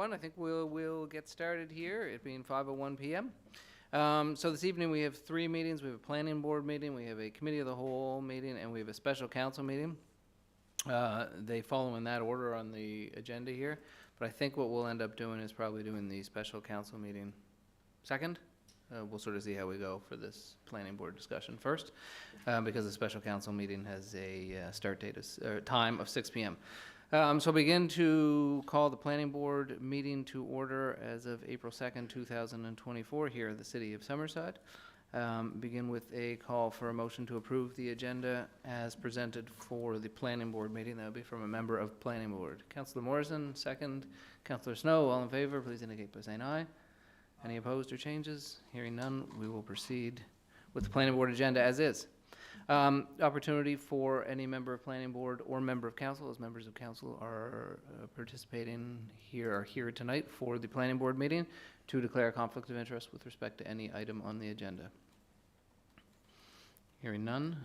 everyone. I think we'll get started here, it being 5:01 p.m. So this evening we have 3 meetings. We have a planning board meeting, we have a committee of the whole meeting, and we have a special council meeting. They follow in that order on the agenda here, but I think what we'll end up doing is probably doing the special council meeting second. We'll sort of see how we go for this planning board discussion first, because the special council meeting has a start date time of 6 p.m. So begin to call the planning board meeting to order as of April 2nd, 2024 here at the City of Summerside. Begin with a call for a motion to approve the agenda as presented for the planning board meeting. That would be from a member of planning board. Councillor Morrison, second. Councillor Snow, all in favor, please indicate by saying aye. Any opposed or changes? Hearing none, we will proceed with the planning board agenda as is. Opportunity for any member of planning board or member of council, as members of council are participating here tonight for the planning board meeting, to declare a conflict of interest with respect to any item on the agenda. Hearing none,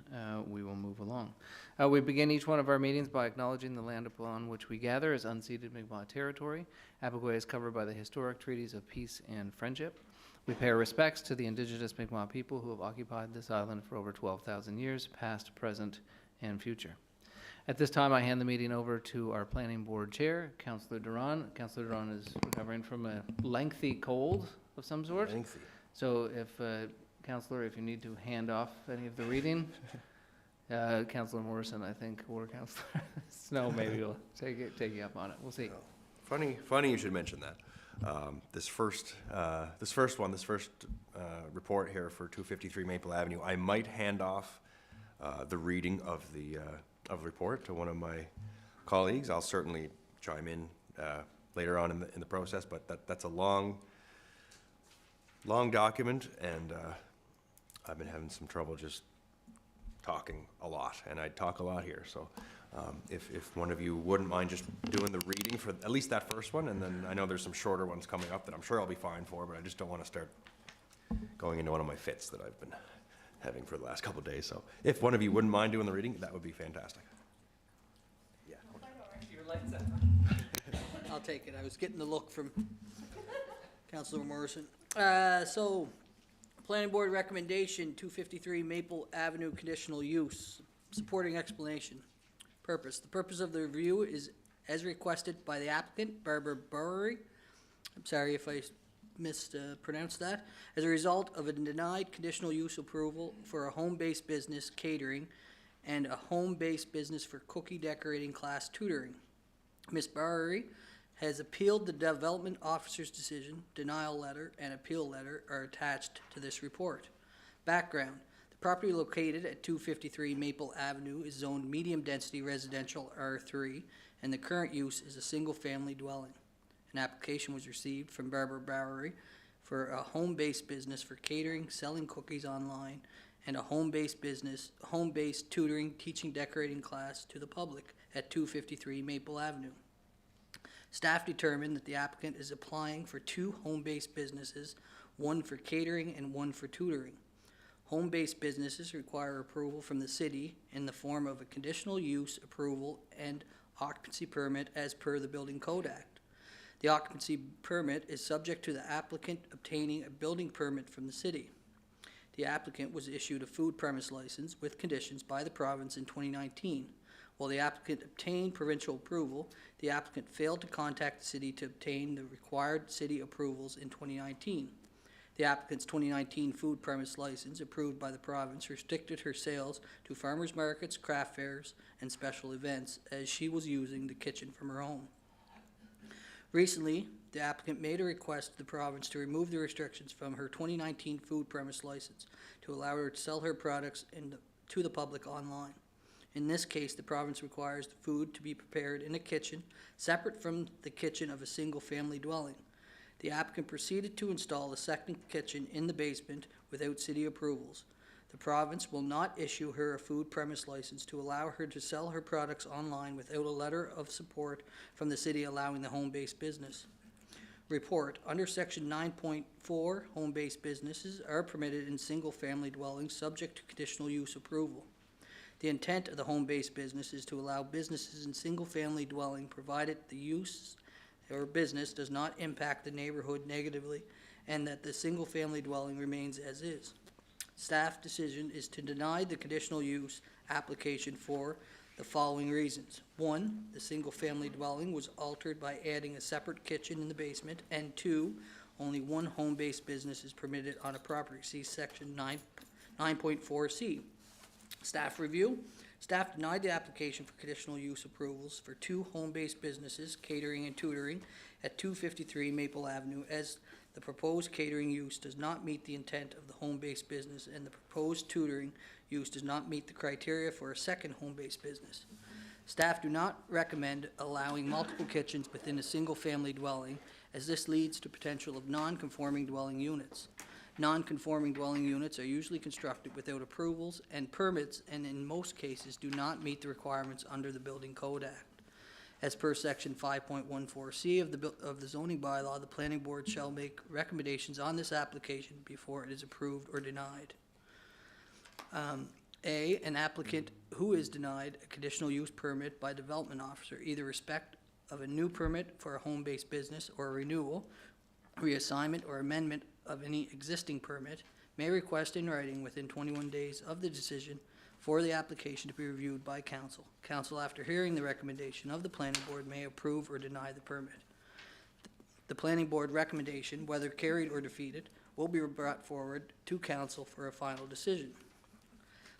we will move along. We begin each one of our meetings by acknowledging the land upon which we gather as unceded Mi'kmaq territory. Apikway is covered by the historic treaties of peace and friendship. We pay our respects to the indigenous Mi'kmaq people who have occupied this island for over 12,000 years, past, present, and future. At this time, I hand the meeting over to our planning board chair, Councillor Durand. Councillor Durand is recovering from a lengthy cold of some sort. Lengthy. So if, Councillor, if you need to hand off any of the reading, Councillor Morrison, I think, or Councillor Snow maybe will take you up on it. We'll see. Funny you should mention that. This first report here for 253 Maple Avenue, I might hand off the reading of the report to one of my colleagues. I'll certainly chime in later on in the process, but that's a long document, and I've been having some trouble just talking a lot, and I talk a lot here. So if one of you wouldn't mind just doing the reading for at least that first one, and then I know there's some shorter ones coming up that I'm sure I'll be fine for, but I just don't want to start going into one of my fits that I've been having for the last couple of days. So if one of you wouldn't mind doing the reading, that would be fantastic. Yeah. Your lights up. I'll take it. I was getting the look from Councillor Morrison. So, Planning Board recommendation, 253 Maple Avenue conditional use. Supporting explanation. Purpose. The purpose of the review is as requested by the applicant, Barbara Burry. I'm sorry if I mispronounced that. As a result of a denied conditional use approval for a home-based business catering and a home-based business for cookie decorating class tutoring. Ms. Burry has appealed the development officer's decision. Denial letter and appeal letter are attached to this report. Background. The property located at 253 Maple Avenue is zoned medium density residential R3, and the current use is a single family dwelling. An application was received from Barbara Bowery for a home-based business for catering, selling cookies online, and a home-based tutoring, teaching decorating class to the public at 253 Maple Avenue. Staff determined that the applicant is applying for 2 home-based businesses, one for catering and one for tutoring. Home-based businesses require approval from the city in the form of a conditional use approval and occupancy permit as per the Building Code Act. The occupancy permit is subject to the applicant obtaining a building permit from the city. The applicant was issued a food premise license with conditions by the province in 2019. While the applicant obtained provincial approval, the applicant failed to contact the city to obtain the required city approvals in 2019. The applicant's 2019 food premise license, approved by the province, restricted her sales to farmers markets, craft fairs, and special events, as she was using the kitchen from her home. Recently, the applicant made a request to the province to remove the restrictions from her 2019 food premise license to allow her to sell her products to the public online. In this case, the province requires the food to be prepared in a kitchen separate from the kitchen of a single-family dwelling. The applicant proceeded to install a second kitchen in the basement without city approvals. The province will not issue her a food premise license to allow her to sell her products online without a letter of support from the city allowing the home-based business. Report. Under Section 9.4, home-based businesses are permitted in single-family dwellings subject to conditional use approval. The intent of the home-based business is to allow businesses in single-family dwelling provided the use or business does not impact the neighborhood negatively, and that the single-family dwelling remains as is. Staff decision is to deny the conditional use application for the following reasons. 1, the single-family dwelling was altered by adding a separate kitchen in the basement, and 2, only one home-based business is permitted on a property. See section 9.4C. Staff review. Staff denied the application for conditional use approvals for 2 home-based businesses, catering and tutoring, at 253 Maple Avenue, as the proposed catering use does not meet the intent of the home-based business, and the proposed tutoring use does not meet the criteria for a second home-based business. Staff do not recommend allowing multiple kitchens within a single-family dwelling, as this leads to potential of non-conforming dwelling units. Non-conforming dwelling units are usually constructed without approvals and permits, and in most cases do not meet the requirements under the Building Code Act. As per section 5.14C of the zoning bylaw, the planning board shall make recommendations on this application before it is approved or denied. A, an applicant who is denied a conditional use permit by development officer, either respect of a new permit for a home-based business or a renewal, reassignment, or amendment of any existing permit, may request in writing within 21 days of the decision for the application to be reviewed by council. Council, after hearing the recommendation of the planning board, may approve or deny the permit. The planning board recommendation, whether carried or defeated, will be brought forward to council for a final decision.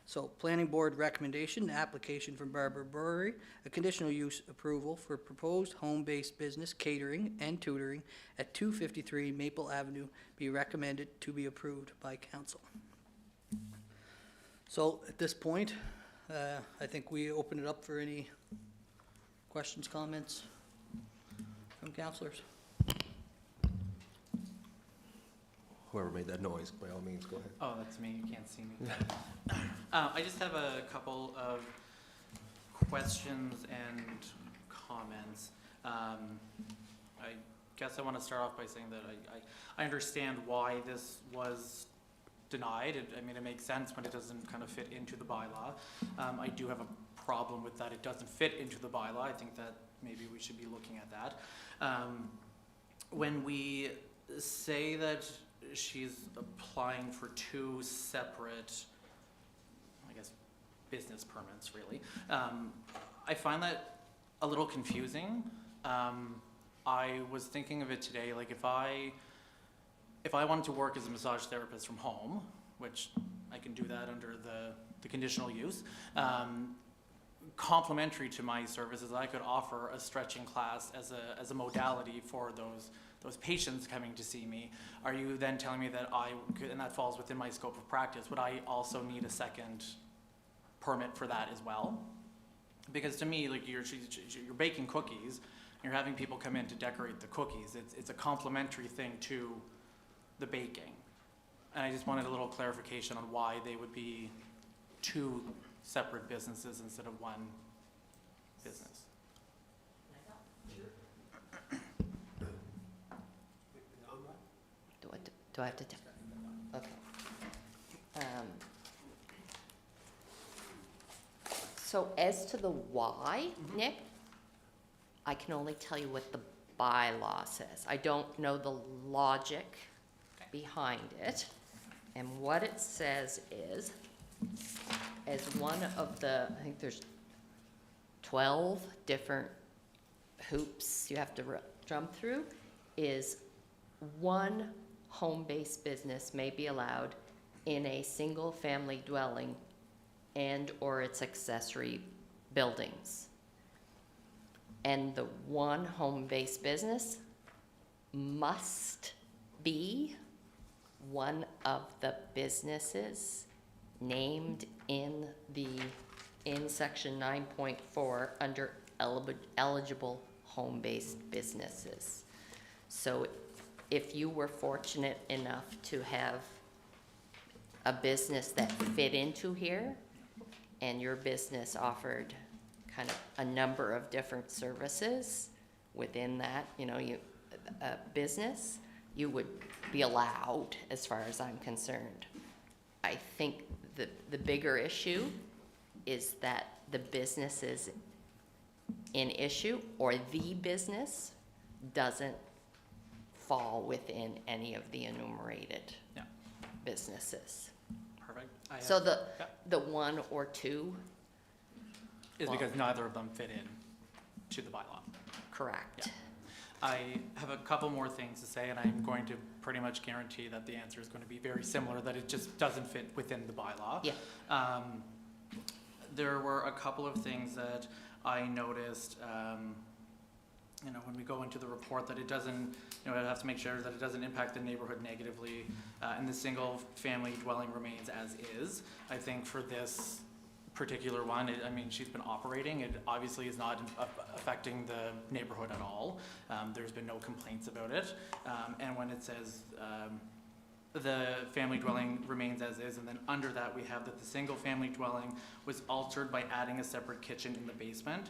So, planning board recommendation, the application from Barbara Brewery, a conditional use approval for proposed home-based business catering and tutoring at 253 Maple Avenue be recommended to be approved by council. So, at this point, I think we open it up for any questions, comments from councillors. Whoever made that noise, by all means, go ahead. Oh, that's me. You can't see me. I just have a couple of questions and comments. I guess I want to start off by saying that I understand why this was denied. I mean, it makes sense when it doesn't kind of fit into the bylaw. I do have a problem with that it doesn't fit into the bylaw. I think that maybe we should be looking at that. When we say that she's applying for 2 separate, I guess, business permits, really. I find that a little confusing. I was thinking of it today, like if I wanted to work as a massage therapist from home, which I can do that under the conditional use, complementary to my services, I could offer a stretching class as a modality for those patients coming to see me. Are you then telling me that and that falls within my scope of practice, would I also need a second permit for that as well? Because to me, like you're baking cookies, you're having people come in to decorate the cookies. It's a complementary thing to the baking. And I just wanted a little clarification on why they would be 2 separate businesses instead of one business. Do I have to tell? Okay. So as to the why, Nick, I can only tell you what the bylaw says. I don't know the logic behind it. And what it says is, as one of the, I think there's 12 different hoops you have to jump through, is one home-based business may be allowed in a single-family dwelling and or its accessory buildings. And the one home-based business must be one of the businesses named in section 9.4 under eligible home-based businesses. So if you were fortunate enough to have a business that fit into here, and your business offered kind of a number of different services within that, business, you would be allowed, as far as I'm concerned. I think the bigger issue is that the businesses in issue, or the business, doesn't fall within any of the enumerated Yeah. businesses. Perfect. So Yeah. the one or two, Is because neither of them fit in to the bylaw. correct? Yeah. I have a couple more things to say, and I'm going to pretty much guarantee that the answer is going to be very similar, that it just doesn't fit within the bylaw. Yeah. There were a couple of things that I noticed, when we go into the report, that it doesn't, I have to make sure that it doesn't impact the neighborhood negatively, and the single-family dwelling remains as is. I think for this particular one, she's been operating, it obviously is not affecting the neighborhood at all. There's been no complaints about it, and when it says, the family dwelling remains as is, and then under that we have that the single family dwelling was altered by adding a separate kitchen in the basement.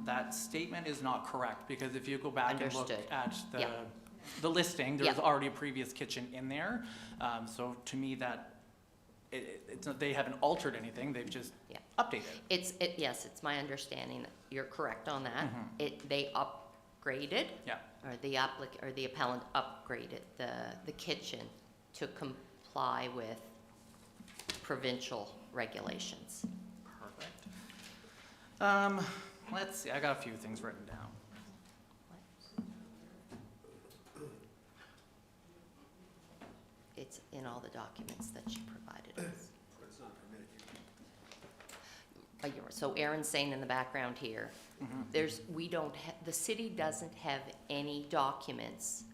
That statement is not correct, because if you go back and look Understood. at Yeah. the listing, there's Yeah. already a previous kitchen in there. So to me, that it's not, they haven't altered anything, they've just Yeah. updated. Yes, it's my understanding that you're correct on that. Mhm. They upgraded, Yeah. or the appellant upgraded the kitchen to comply with provincial regulations. Perfect. Let's see, I got a few things written down. It's in all the documents that she provided us. So Aaron's saying in the background here, the city doesn't have any documents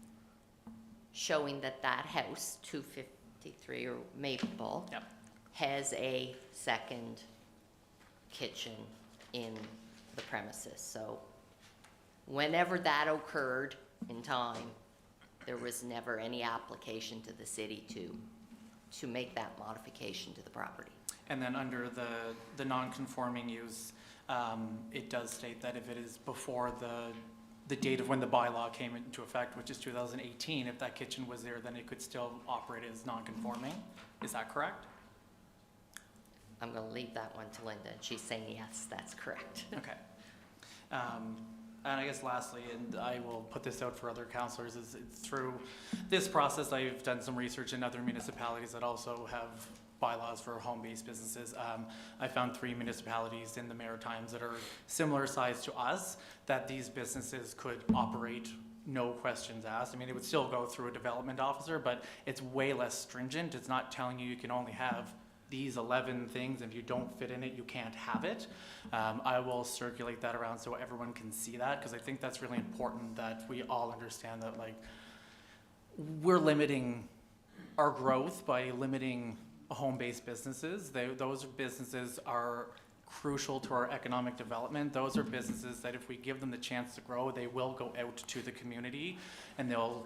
showing that house, 253 or Maple, Yep. has a second kitchen in the premises. So whenever that occurred in time, there was never any application to the city to make that modification to the property. And then under the non-conforming use, it does state that if it is before the date of when the bylaw came into effect, which is 2018, if that kitchen was there, then it could still operate as non-conforming. Is that correct? I'm gonna leave that one to Linda, and she's saying yes, that's correct. Okay. And I guess lastly, and I will put this out for other councillors, is through this process, I've done some research in other municipalities that also have bylaws for home-based businesses. I found 3 municipalities in the Maritimes that are similar size to us, that these businesses could operate, no questions asked. It would still go through a development officer, but it's way less stringent. It's not telling you can only have these 11 things, and if you don't fit in it, you can't have it. I will circulate that around so everyone can see that, because I think that's really important that we all understand that, we're limiting our growth by limiting home-based businesses. Those businesses are crucial to our economic development. Those are businesses that if we give them the chance to grow, they will go out to the community, and they'll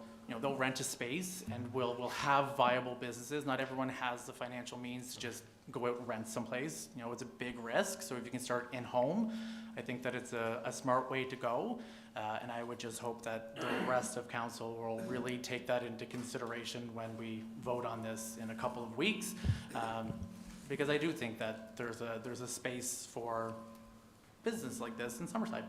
rent a space, and we'll have viable businesses. Not everyone has the financial means to just go out and rent someplace. It's a big risk. So if you can start in home, I think that it's a smart way to go. And I would just hope that the rest of council will really take that into consideration when we vote on this in a couple of weeks. Because I do think that there's a space for business like this in Summerside.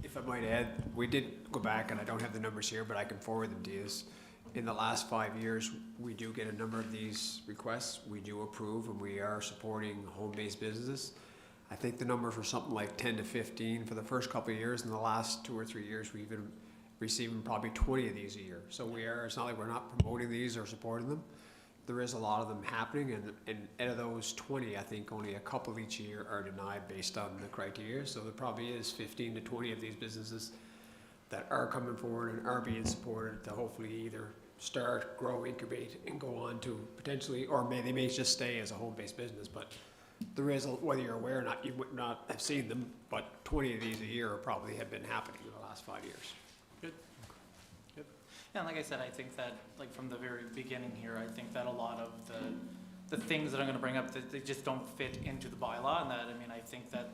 If I might add, we did go back, and I don't have the numbers here, but I can forward them to you. In the last 5 years, we do get a number of these requests. We do approve, and we are supporting home-based businesses. I think the numbers were something like 10 to 15 for the first couple of years. In the last 2 or 3 years, we've been receiving probably 20 of these a year. So it's not like we're not promoting these or supporting them. There is a lot of them happening, and out of those 20, I think only a couple each year are denied based on the criteria. So there probably is 15 to 20 of these businesses that are coming forward and are being supported to hopefully either start, grow, incubate, and go on to potentially, or they may just stay as a home-based business. But there is, whether you're aware or not, you would not have seen them, but 20 of these a year probably have been happening in the last 5 years. Good. Yeah, and like I said, I think that, from the very beginning here, I think that a lot of the things that I'm gonna bring up, that they just don't fit into the bylaw, and that, I think that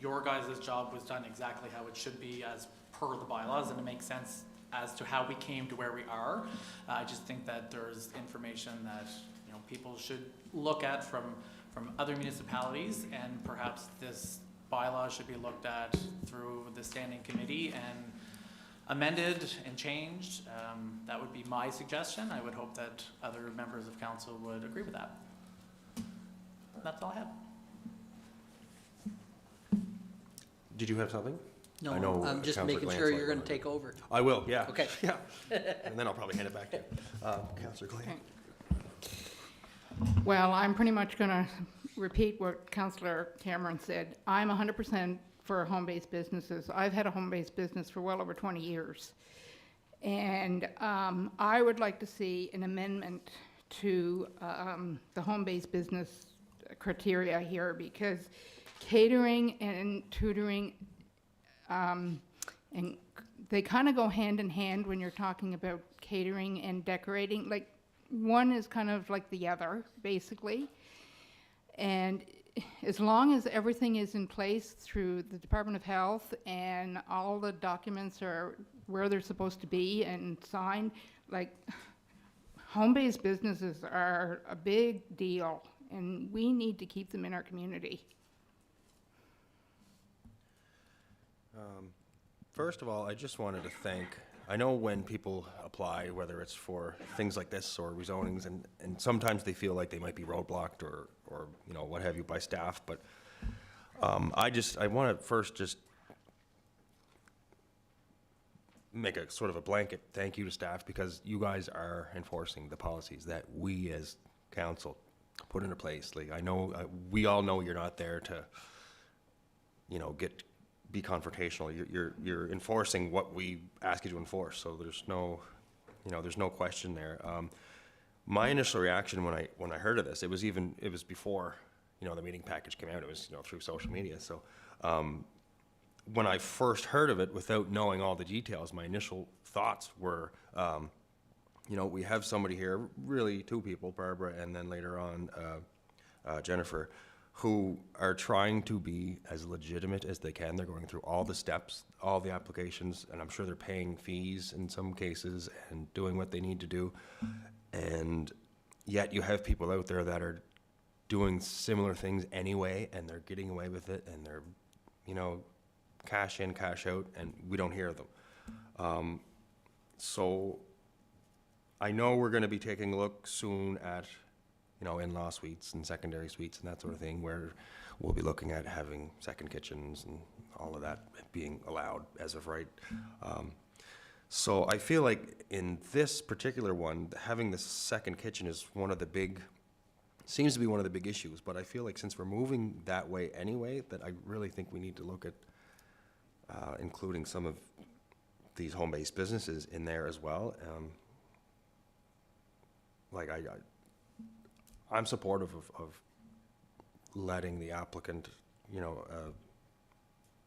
your guys' job was done exactly how it should be as per the bylaws, and it makes sense as to how we came to where we are. I just think that there's information that, people should look at from other municipalities, and perhaps this bylaws should be looked at through the standing committee and amended and changed. That would be my suggestion. I would hope that other members of council would agree with that. That's all I have. Did you have something? No, I know, I'm just Councillor making Gallant's sure like you're gonna one. take over. I will, yeah. Okay. Yeah, and then I'll probably hand it back to you. Councillor Gallant. Well, I'm pretty much going to repeat what Councillor Cameron said. I'm 100% for home-based businesses. I've had a home-based business for well over 20 years. And I would like to see an amendment to the home-based business criteria here, because catering and tutoring, and they kind of go hand in hand when you're talking about catering and decorating. Like, one is kind of like the other, basically. And as long as everything is in place through the Department of Health and all the documents are where they're supposed to be and signed, like, home-based businesses are a big deal, and we need to keep them in our community. First of all, I just wanted to thank, I know when people apply, whether it's for things like this or rezonings, and sometimes they feel like they might be roadblocked or you know, what have you, by staff, but I want to first just make a sort of a blanket thank you to staff, because you guys are enforcing the policies that we as council put into place. Like, I know, we all know you're not there to, you know, be confrontational. You're enforcing what we ask you to enforce, so there's no, you know, there's no question there. My initial reaction when I heard of this, it was before, you know, the meeting package came out. It was, you know, through social media. So when I first heard of it, without knowing all the details, my initial thoughts were, you know, we have somebody here, really two people, Barbara and then later on Jennifer, who are trying to be as legitimate as they can. They're going through all the steps, all the applications, and I'm sure they're paying fees in some cases and doing what they need to do. And yet you have people out there that are doing similar things anyway, and they're getting away with it, and they're, you know, cash in, cash out, and we don't hear them. So I know we're going to be taking a look soon at, you know, in-law suites and secondary suites and that sort of thing, where we'll be looking at having second kitchens and all of that being allowed as of right. So I feel like in this particular one, having the second kitchen is seems to be one of the big issues, but I feel like since we're moving that way anyway, that I really think we need to look at including some of these home-based businesses in there as well. Like I'm supportive of letting the applicant, you know,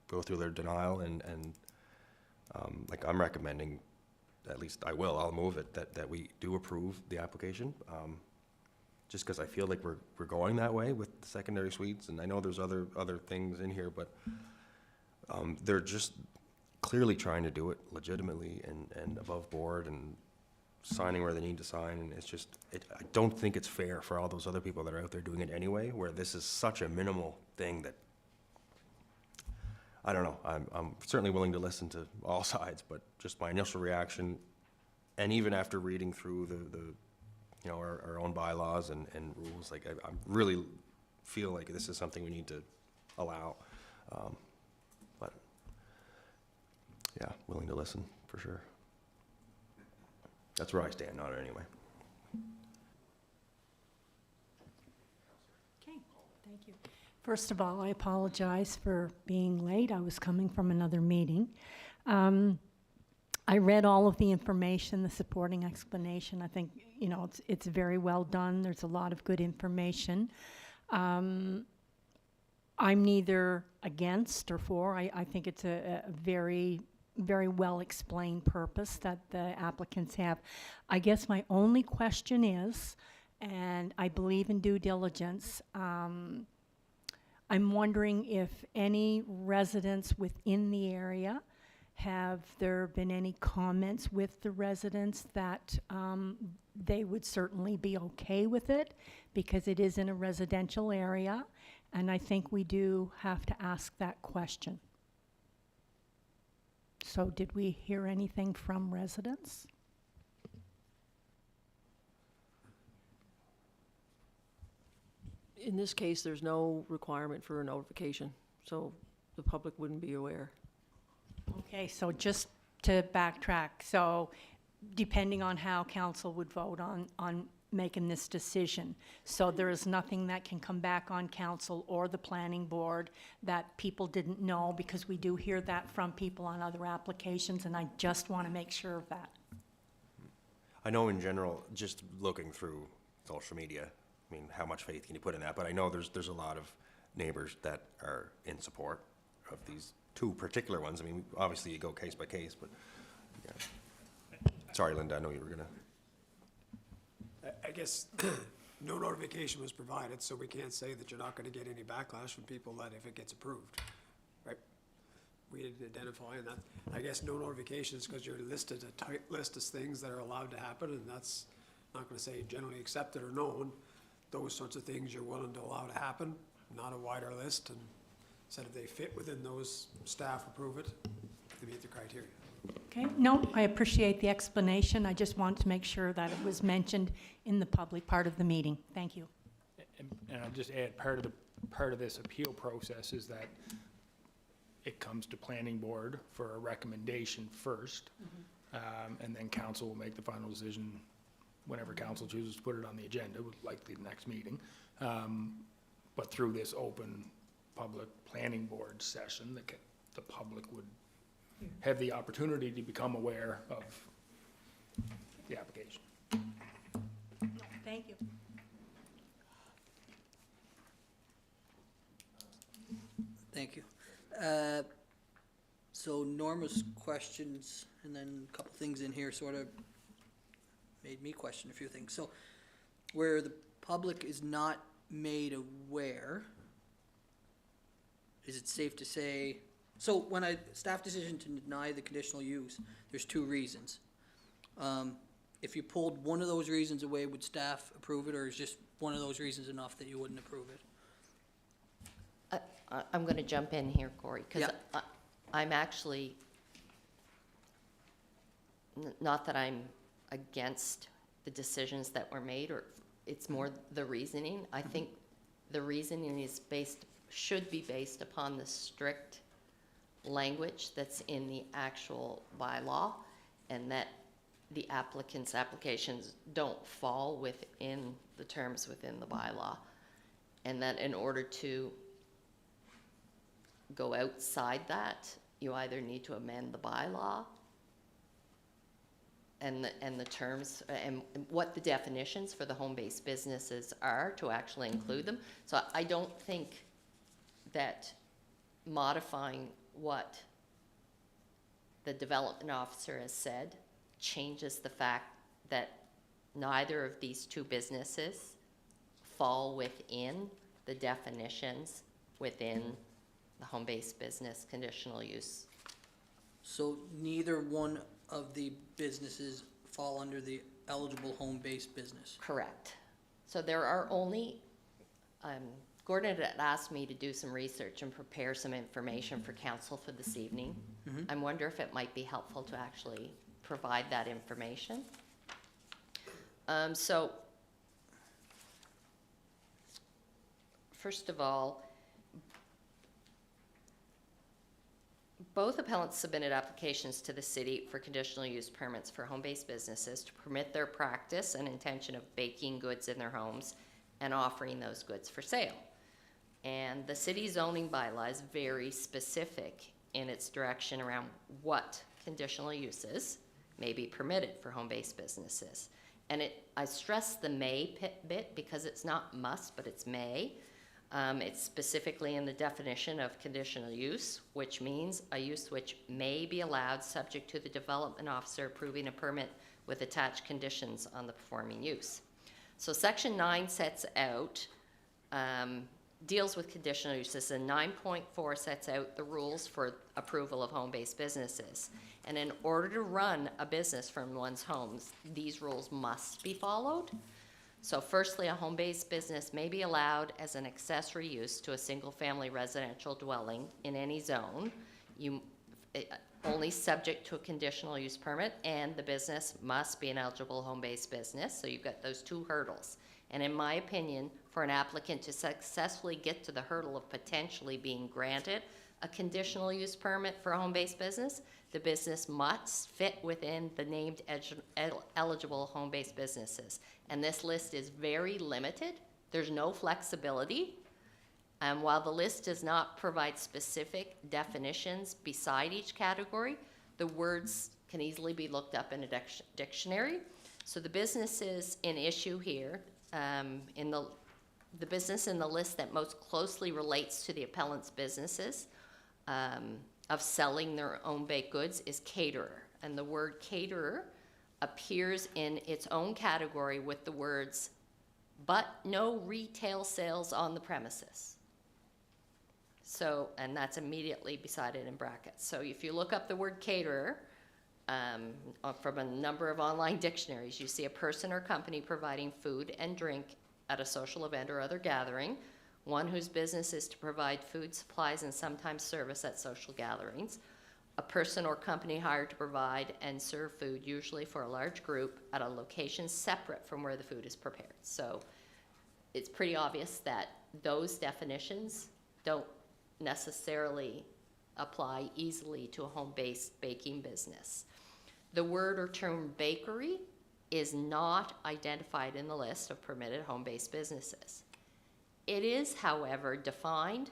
go through their denial and like I'm recommending, at least I'll move it, that we do approve the application. Just because I feel like we're going that way with the secondary suites, and I know there's other things in here, but they're just clearly trying to do it legitimately and above board and signing where they need to sign, and it's just, I don't think it's fair for all those other people that are out there doing it anyway, where this is such a minimal thing that, I don't know, I'm certainly willing to listen to all sides, but just my initial reaction, and even after reading through the you know, our own bylaws and rules, like I really feel like this is something we need to allow, but yeah, willing to listen for sure. That's where I stand on it anyway. Okay, thank you. First of all, I apologize for being late. I was coming from another meeting. I read all of the information, the supporting explanation. I think, you know, it's very well done. There's a lot of good information. I'm neither against or for. I think it's a very well explained purpose that the applicants have. I guess my only question is, and I believe in due diligence, I'm wondering if any residents within the area, have there been any comments with the residents that they would certainly be okay with it, because it is in a residential area, And I think we do have to ask that question. So did we hear anything from residents? In this case, there's no requirement for a notification, so the public wouldn't be aware. Okay, so just to backtrack, so depending on how council would vote on making this decision, so there is nothing that can come back on council or the planning board that people didn't know, because we do hear that from people on other applications, and I just want to make sure of that. I know in general, just looking through social media, I mean, how much faith can you put in that? But I know there's a lot of neighbors that are in support of these two particular ones. I mean, obviously you go case by case, but, yeah. Sorry, Linda, I know you were gonna. I guess no notification was provided, so we can't say that you're not gonna get any backlash from people that if it gets approved, right? We didn't identify, and that, I guess no notifications, because you're listed a tight list of things that are allowed to happen, and that's not gonna say generally accepted or known. Those sorts of things you're willing to allow to happen, not a wider list, and said if they fit within those, staff approve it, they meet the criteria. Okay, no, I appreciate the explanation. I just want to make sure that it was mentioned in the public part of the meeting. Thank you. And I'll just add, part of this appeal process is that it comes to planning board for a recommendation first, and then council will make the final decision whenever council chooses to put it on the agenda, likely the next meeting. But through this open public planning board session, the public would have the opportunity to become aware of the application. Thank you. Thank you. So Norma's questions, and then a couple things in here sort of made me question a few things. So where the public is not made aware, is it safe to say, so when staff decision to deny the conditional use, there's two reasons. If you pulled one of those reasons away, would staff approve it, or is just one of those reasons enough that you wouldn't approve it? I'm going to jump in here, Corey, because I'm actually, not that I'm against the decisions that were made, or it's more the reasoning. I think the reasoning should be based upon the strict language that's in the actual bylaw, and that the applicant's applications don't fall within the terms within the bylaw, and that in order to go outside that, you either need to amend the bylaw and the terms and what the definitions for the home-based businesses are to actually include them. So I don't think that modifying what the development officer has said changes the fact that neither of these two businesses fall within the definitions within the home-based business conditional use. So neither one of the businesses fall under the eligible home-based business? Correct. So there are only, Gordon had asked me to do some research and prepare some information for council for this evening. I wonder if it might be helpful to actually provide that information. So, first of all, both appellants submitted applications to the city for conditional use permits for home-based businesses to permit their practice and intention of baking goods in their homes and offering those goods for sale. And the city zoning bylaw is very specific in its direction around what conditional uses may be permitted for home-based businesses. And I stress the may bit because it's not must, but it's may. It's specifically in the definition of conditional use, which means a use which may be allowed subject to the development officer approving a permit with attached conditions on the performing use. So section 9 sets out, deals with conditional uses, and 9.4 sets out the rules for approval of home-based businesses. And in order to run a business from one's homes, these rules must be followed. So firstly, a home-based business may be allowed as an accessory use to a single-family residential dwelling in any zone. Only subject to a conditional use permit, and the business must be an eligible home-based business. So you've got those two hurdles. And in my opinion, for an applicant to successfully get to the hurdle of potentially being granted a conditional use permit for a home-based business, the business must fit within the named eligible home-based businesses. And this list is very limited. There's no flexibility. And while the list does not provide specific definitions beside each category, the words can easily be looked up in a dictionary. So the businesses in issue here, the business in the list that most closely relates to the appellant's businesses of selling their own baked goods is caterer. And the word caterer appears in its own category with the words, but no retail sales on the premises. So, and that's immediately beside it in brackets. So if you look up the word caterer from a number of online dictionaries, you see a person or company providing food and drink at a social event or other gathering, one whose business is to provide food, supplies, and sometimes service at social gatherings, a person or company hired to provide and serve food, usually for a large group, at a location separate from where the food is prepared. So it's pretty obvious that those definitions don't necessarily apply easily to a home-based baking business. The word or term bakery is not identified in the list of permitted home-based businesses. It is, however, defined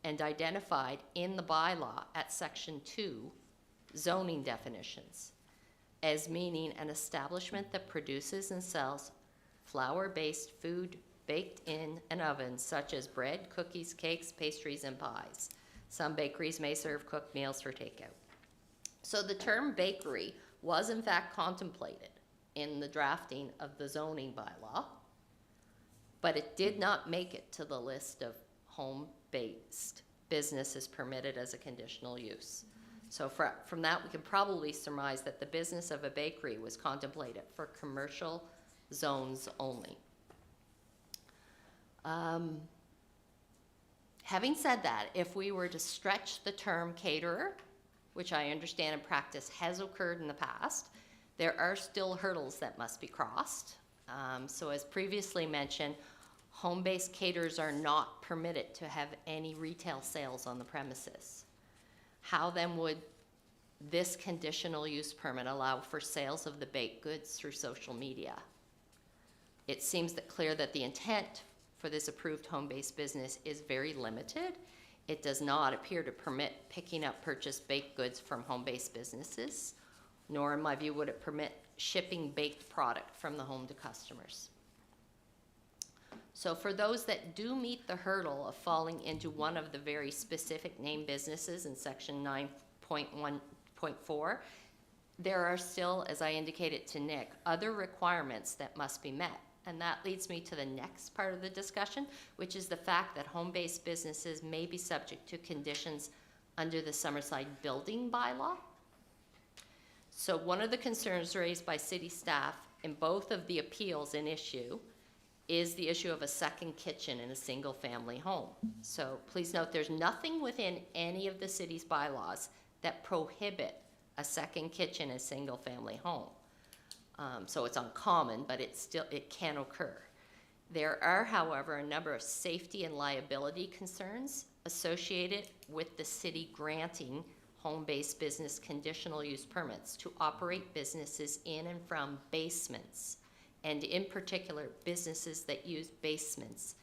and identified in the bylaw at Section 2, zoning definitions, as meaning an establishment that produces and sells flour-based food baked in an oven, such as bread, cookies, cakes, pastries, and pies. Some bakeries may serve cooked meals for takeout. So the term bakery was in fact contemplated in the drafting of the zoning bylaw, but it did not make it to the list of home-based businesses permitted as a conditional use. So from that, we can probably surmise that the business of a bakery was contemplated for commercial zones only. Having said that, if we were to stretch the term caterer, which I understand in practice has occurred in the past, there are still hurdles that must be crossed. So as previously mentioned, home-based caterers are not permitted to have any retail sales on the premises. How then would this conditional use permit allow for sales of the baked goods through social media? It seems clear that the intent for this approved home-based business is very limited. It does not appear to permit picking up purchased baked goods from home-based businesses, nor in my view would it permit shipping baked product from the home to customers. So for those that do meet the hurdle of falling into one of the very specific named businesses in section 9.1.4, there are still, as I indicated to Nick, other requirements that must be met. And that leads me to the next part of the discussion, which is the fact that home-based businesses may be subject to conditions under the Summerside Building Bylaw. So one of the concerns raised by city staff in both of the appeals in issue is the issue of a second kitchen in a single-family home. So please note there's nothing within any of the city's bylaws that prohibit a second kitchen in a single-family home. So it's uncommon, but it can occur. There are, however, a number of safety and liability concerns associated with the city granting home-based business conditional use permits to operate businesses in and from basements, and in particular, businesses that use basements,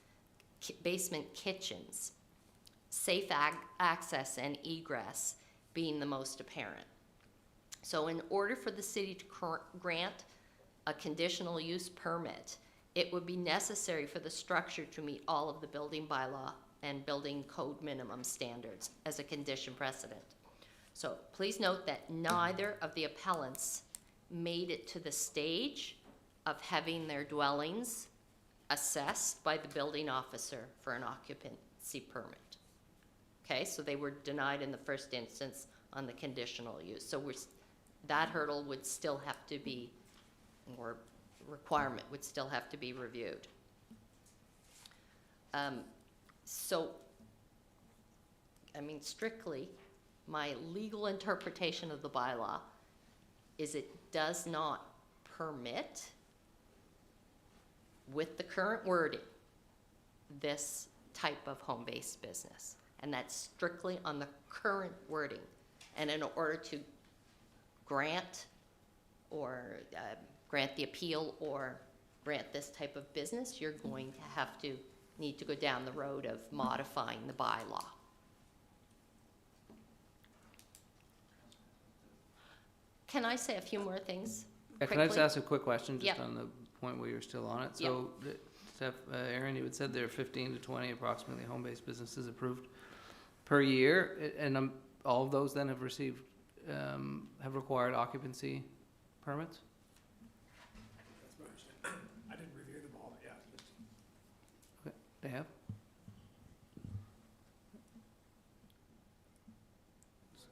basement kitchens, safe access and egress being the most apparent. So in order for the city to grant a conditional use permit, it would be necessary for the structure to meet all of the building bylaw and building code minimum standards as a condition precedent. So please note that neither of the appellants made it to the stage of having their dwellings assessed by the building officer for an occupancy permit. Okay, so they were denied in the first instance on the conditional use. So that hurdle would still have to be, or requirement would still have to be reviewed. So, I mean, strictly, my legal interpretation of the bylaw is it does not permit, with the current wording, this type of home-based business. And that's strictly on the current wording. And in order to grant or grant the appeal or grant this type of business, you're going to need to go down the road of modifying the bylaw. Can I say a few more things Yeah, can I just quickly? ask a quick question, just Yeah. on the point where you're still on it? Yeah. So, Steph, Aaron, you had said there are 15 to 20 approximately home-based businesses approved per year, and all of those then have received, have required occupancy permits? That's my understanding. I didn't review them all, yeah. Okay, they have?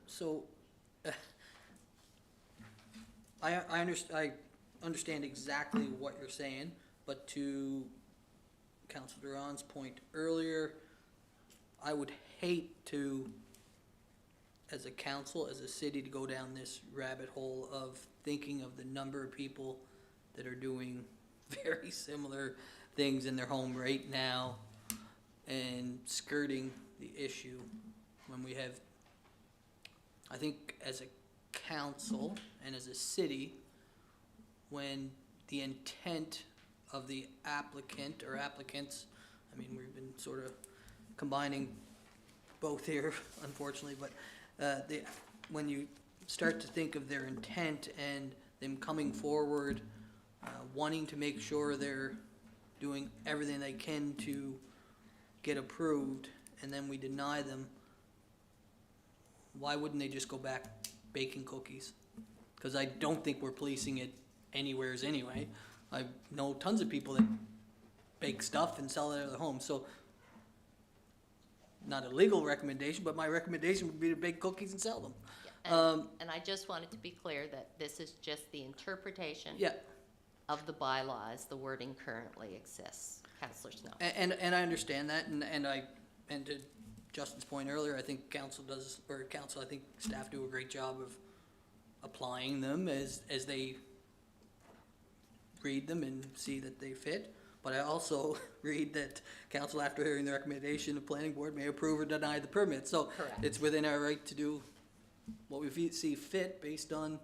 So, I understand exactly what you're saying, but to Councillor Duran's point earlier, I would hate to, as a council, as a city, to go down this rabbit hole of thinking of the number of people that are doing very similar things in their home right now and skirting the issue when we have, I think as a council and as a city, when the intent of the applicant or applicants, I mean, we've been sort of combining both here, unfortunately, but when you start to think of their intent and them coming forward, wanting to make sure they're doing everything they can to get approved, and then we deny them, why wouldn't they just go back baking cookies? Because I don't think we're policing it anywheres anyway. I know tons of people that bake stuff and sell it at their home, so not a legal recommendation, but my recommendation would be to bake cookies and sell them. And I just wanted to be clear that this is just the interpretation Yeah, of the bylaw as the wording currently exists. Councillor Snow. and I understand that, and to Justin's point earlier, I think council, I think staff do a great job of applying them as they read them and see that they fit. But I also read that council, after hearing the recommendation, the planning board may approve or deny the permit. So Correct. it's within our right to do what we see fit based on,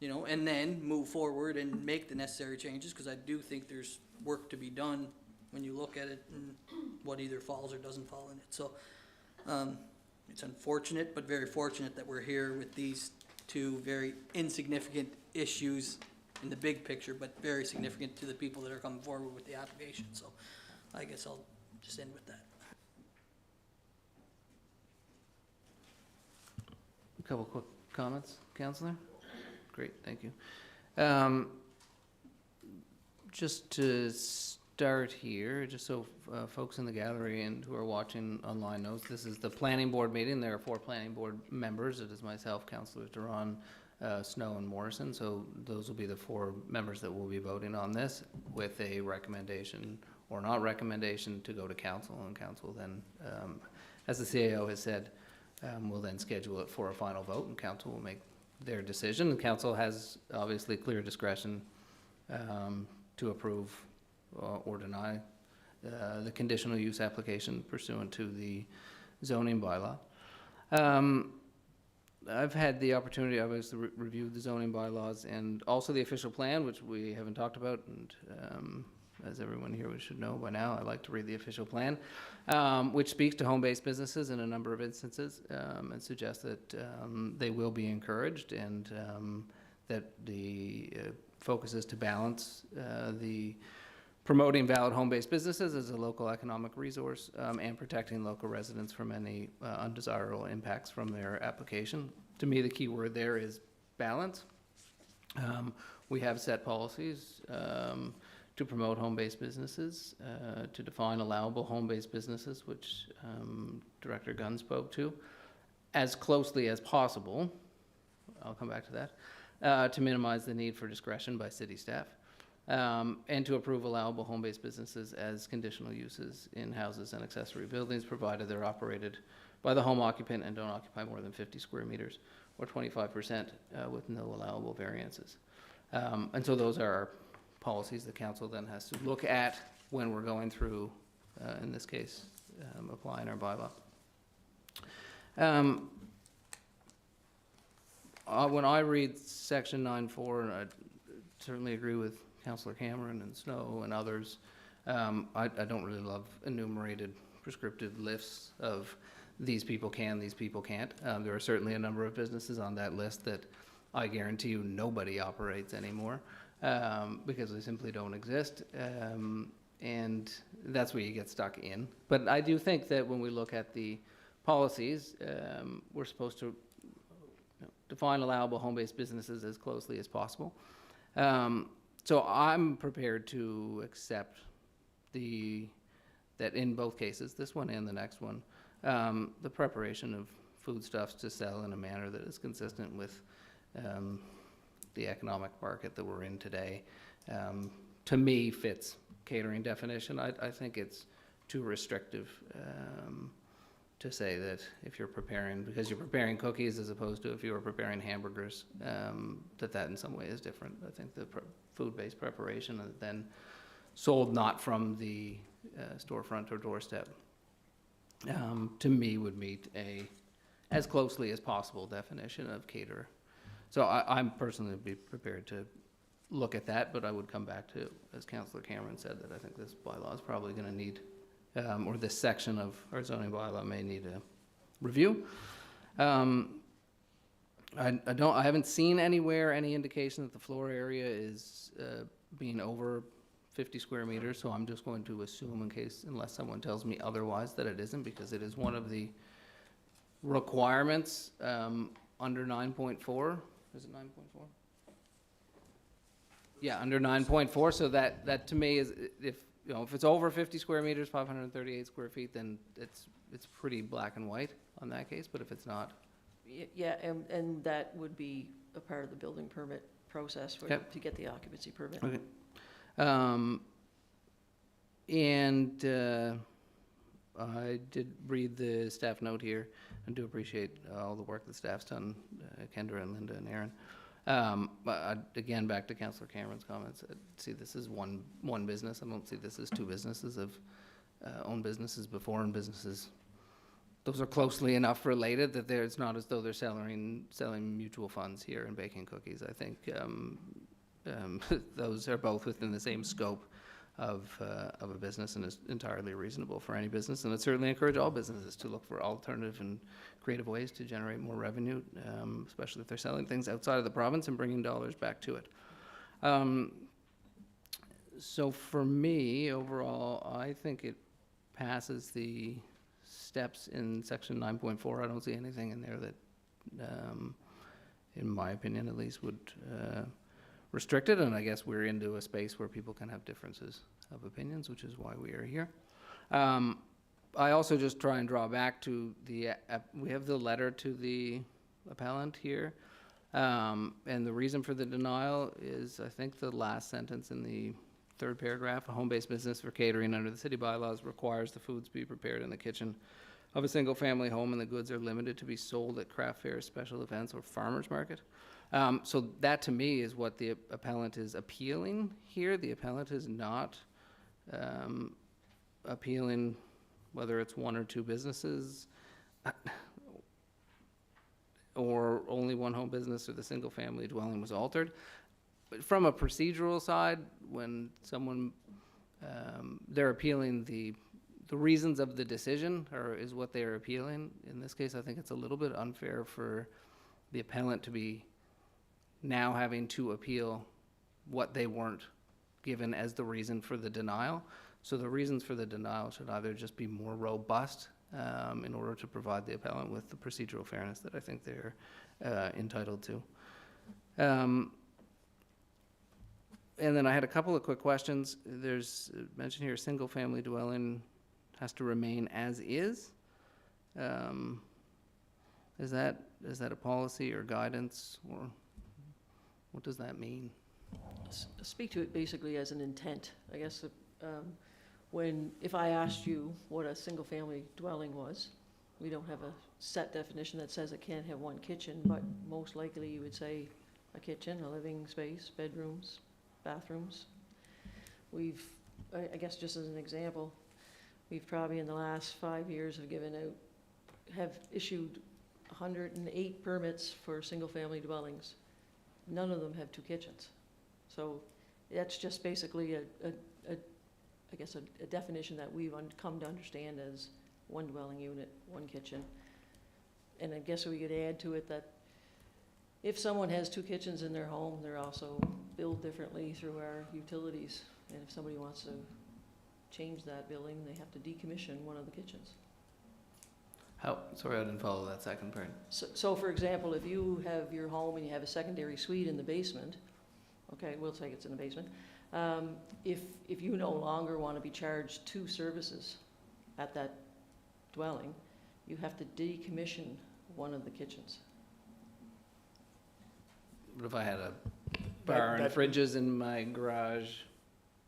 and then move forward and make the necessary changes, because I do think there's work to be done when you look at it and what either falls or doesn't fall in it. So it's unfortunate, but very fortunate that we're here with these two very insignificant issues in the big picture, but very significant to the people that are coming forward with the application. So I guess I'll just end with that. A couple quick comments, Councillor? Great, thank you. Just to start here, just so folks in the gallery and who are watching online knows, this is the planning board meeting. There are 4 planning board members. It is myself, Councillors Duran, Snow, and Morrison. So those will be the 4 members that will be voting on this with a recommendation or not recommendation to go to council, and council then, as the CAO has said, we'll then schedule it for a final vote, and council will make their decision. The council has obviously clear discretion to approve or deny the conditional use application pursuant to the zoning bylaw. I've had the opportunity, obviously, to review the zoning bylaws and also the official plan, which we haven't talked about, and as everyone here should know by now, I like to read the official plan, which speaks to home-based businesses in a number of instances, and suggests that they will be encouraged, and that the focus is to balance the promoting valid home-based businesses as a local economic resource, and protecting local residents from any undesirable impacts from their application. To me, the key word there is balance. We have set policies to promote home-based businesses, to define allowable home-based businesses, which Director Gunn spoke to, as closely as possible. I'll come back to that, to minimize the need for discretion by city staff. and to approve allowable home-based businesses as conditional uses in houses and accessory buildings, provided they're operated by the home occupant and don't occupy more than 50 square meters, or 25% with no allowable variances. And so those are our policies the council then has to look at when we're going through, in this case, applying our bylaw. When I read section 9.4, and I certainly agree with Councillor Cameron and Snow and others, I don't really love enumerated prescriptive lists of these people can, these people can't. There are certainly a number of businesses on that list that I guarantee you nobody operates anymore, because they simply don't exist. And that's where you get stuck in. But I do think that when we look at the policies, we're supposed to define allowable home-based businesses as closely as possible. So I'm prepared to accept that in both cases, this one and the next one, the preparation of foodstuffs to sell in a manner that is consistent with the economic market that we're in today, to me fits catering definition. I think it's too restrictive to say that if you're preparing, because you're preparing cookies as opposed to if you were preparing hamburgers, that in some way is different. I think the food-based preparation and then sold not from the storefront or doorstep, to me would meet a as closely as possible definition of caterer. So I'm personally be prepared to look at that, but I would come back to, as Councillor Cameron said, that I think this bylaw is probably going to need, or this section of our zoning bylaw may need a review. I haven't seen anywhere any indication that the floor area is being over 50 square meters, so I'm just going to assume, unless someone tells me otherwise, that it isn't, because it is one of the requirements under 9.4. Is it 9.4? Yeah, under 9.4. So that to me is, if it's over 50 square meters, 538 square feet, then it's pretty black and white on that case. But if it's not, Yeah, and that would be a part of the building permit process for, Yep. to get the occupancy permit. okay. I did read the staff note here and do appreciate all the work that staff's done, Kendra and Linda and Aaron. But again, back to Councillor Cameron's comments, I see this as one business. I don't see this as two businesses of own businesses before and businesses. Those are closely enough related that it's not as though they're selling mutual funds here and baking cookies. I think those are both within the same scope of a business, and is entirely reasonable for any business. And I'd certainly encourage all businesses to look for alternative and creative ways to generate more revenue, especially if they're selling things outside of the province and bringing dollars back to it. So for me, overall, I think it passes the steps in section 9.4. I don't see anything in there that, in my opinion at least, would restrict it. And I guess we're into a space where people can have differences of opinions, which is why we are here. I also just try and draw back to we have the letter to the appellant here. And the reason for the denial is, I think, the last sentence in the third paragraph: a home-based business for catering under the city bylaws requires the foods be prepared in the kitchen of a single-family home, and the goods are limited to be sold at craft fairs, special events, or farmers market. So that, to me, is what the appellant is appealing here. The appellant is not appealing whether it's one or two businesses, or only one home business, or the single-family dwelling was altered. But from a procedural side, when someone, they're appealing the reasons of the decision, or is what they're appealing. In this case, I think it's a little bit unfair for the appellant to be now having to appeal what they weren't given as the reason for the denial. So the reasons for the denial should either just be more robust in order to provide the appellant with the procedural fairness that I think they're entitled to. And then I had a couple of quick questions. There's mention here, single-family dwelling has to remain as is. Is that a policy or guidance, or what does that mean? speak to it basically as an intent. I guess, if I asked you what a single-family dwelling was, we don't have a set definition that says it can't have one kitchen, but most likely you would say a kitchen, a living space, bedrooms, bathrooms. I guess just as an example, we've probably in the last 5 years have issued 108 permits for single-family dwellings. None of them have 2 kitchens. So that's just basically I guess a definition that we've come to understand as one dwelling unit, one kitchen. And I guess we could add to it that if someone has 2 kitchens in their home, they're also billed differently through our utilities. And if somebody wants to change that billing, they have to decommission one of the kitchens. Sorry, I didn't follow that second part. So for example, if you have your home and you have a secondary suite in the basement, okay, we'll say it's in the basement, if you no longer want to be charged 2 services at that dwelling, you have to decommission one of the kitchens. But if I had a bar and that- fridges in my garage,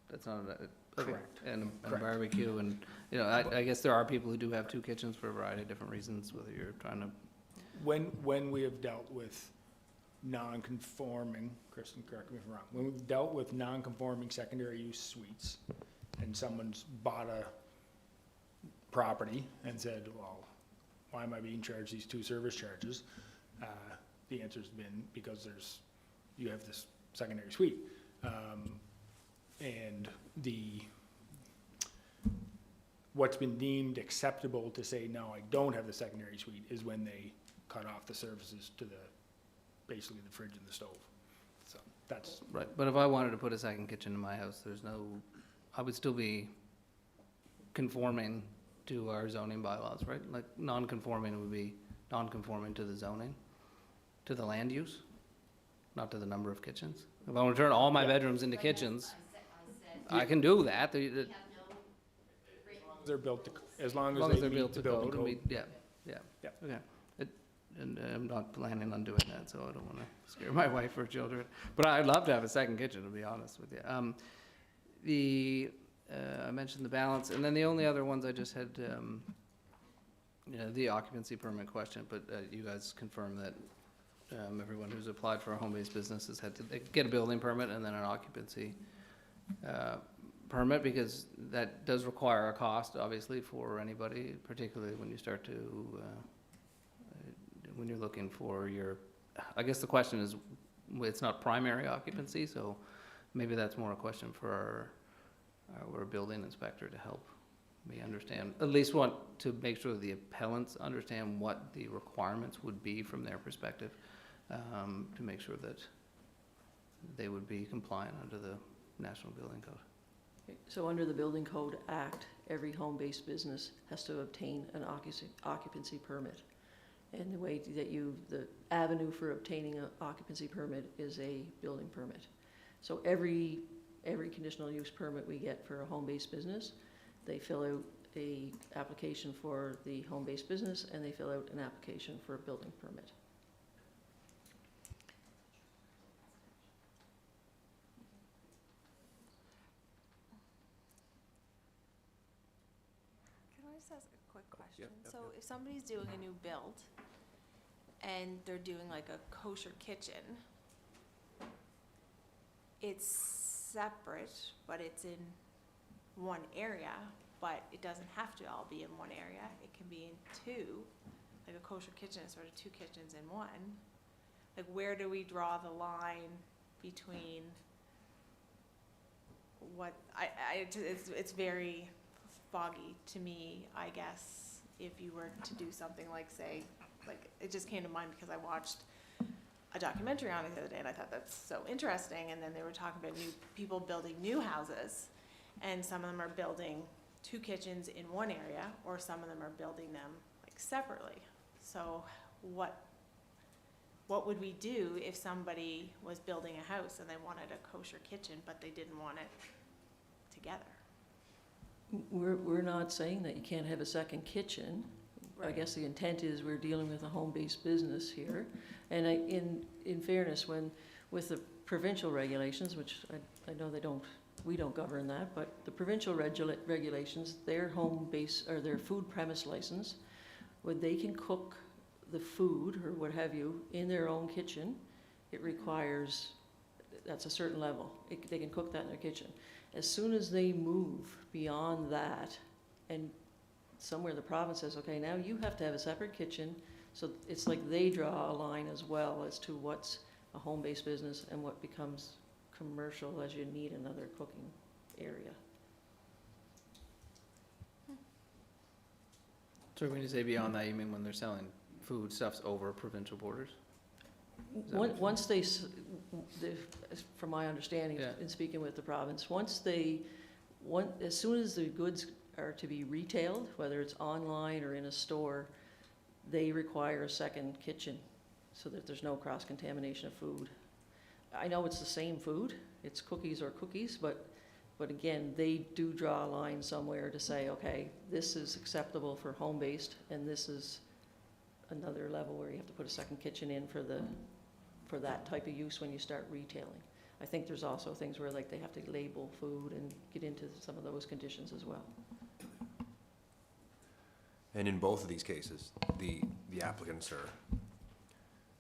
that's not a. Okay. Correct. And a Correct. barbecue and, you know, I guess there are people who do have 2 kitchens for a variety of different reasons, whether you're trying to. When we have dealt with non-conforming, Kristen, correct me if I'm wrong, when we've dealt with non-conforming secondary use suites, and someone's bought a property and said, well, why am I being charged these 2 service charges? The answer's been because you have this secondary suite. And what's been deemed acceptable to say, no, I don't have the secondary suite, is when they cut off the services to basically the fridge and the stove. So that's. Right, but if I wanted to put a second kitchen in my house, I would still be conforming to our zoning bylaws, right? Like, non-conforming would be non-conforming to the zoning, to the land use, not to the number of kitchens. If I want to turn all my bedrooms into kitchens, I can do that. They're built as long As long as as they're they built meet to the building code, code. yeah, Yeah. okay. And I'm not planning on doing that, so I don't wanna scare my wife or children. But I'd love to have a second kitchen, to be honest with you. I mentioned the balance, and then the only other ones I just had, the occupancy permit question, but you guys confirmed that everyone who's applied for a home-based business has had to get a building permit and then an occupancy permit, because that does require a cost, obviously, for anybody, particularly when you start to, when you're looking for I guess the question is, it's not primary occupancy, so maybe that's more a question for our building inspector to help me understand, at least want to make sure the appellants understand what the requirements would be from their perspective, to make sure that they would be compliant under the National Building Code. So under the Building Code Act, every home-based business has to obtain an occupancy permit. And the way that the avenue for obtaining an occupancy permit is a building permit. So every conditional use permit we get for a home-based business, they fill out a application for the home-based business, and they fill out an application for a building permit. Can I just ask a quick question? So if somebody's doing a new build and they're doing like a kosher kitchen, it's separate, but it's in one area, but it doesn't have to all be in one area. It can be in 2, like a kosher kitchen is sort of 2 kitchens in one. Like, where do we draw the line between what, it's very foggy to me, I guess, if you were to do something like, say, like, it just came to mind because I watched a documentary on it the other day, and I thought that's so interesting, and then they were talking about people building new houses, and some of them are building 2 kitchens in one area, or some of them are building them like separately. So what would we do if somebody was building a house and they wanted a kosher kitchen, but they didn't want it together? We're not saying that you can't have a second kitchen. I Right. guess the intent is we're dealing with a home-based business here. And in fairness, with the provincial regulations, which I know we don't govern that, but the provincial regulations, their home base, or their food premise license, when they can cook the food, or what have you, in their own kitchen, it requires, that's a certain level. They can cook that in their kitchen. As soon as they move beyond that, and somewhere the province says, okay, now you have to have a separate kitchen, so it's like they draw a line as well as to what's a home-based business and what becomes commercial, as you need another cooking area. So when you say beyond that, you mean when they're selling foodstuffs over provincial borders? Is that what you- Once they, from my understanding, Yeah. in speaking with the province, as soon as the goods are to be retailed, whether it's online or in a store, they require a second kitchen so that there's no cross-contamination of food. I know it's the same food, it's cookies or cookies, but again, they do draw a line somewhere to say, okay, this is acceptable for home-based, and this is another level where you have to put a second kitchen in for that type of use when you start retailing. I think there's also things where like they have to label food and get into some of those conditions as well. And in both of these cases, the applicants are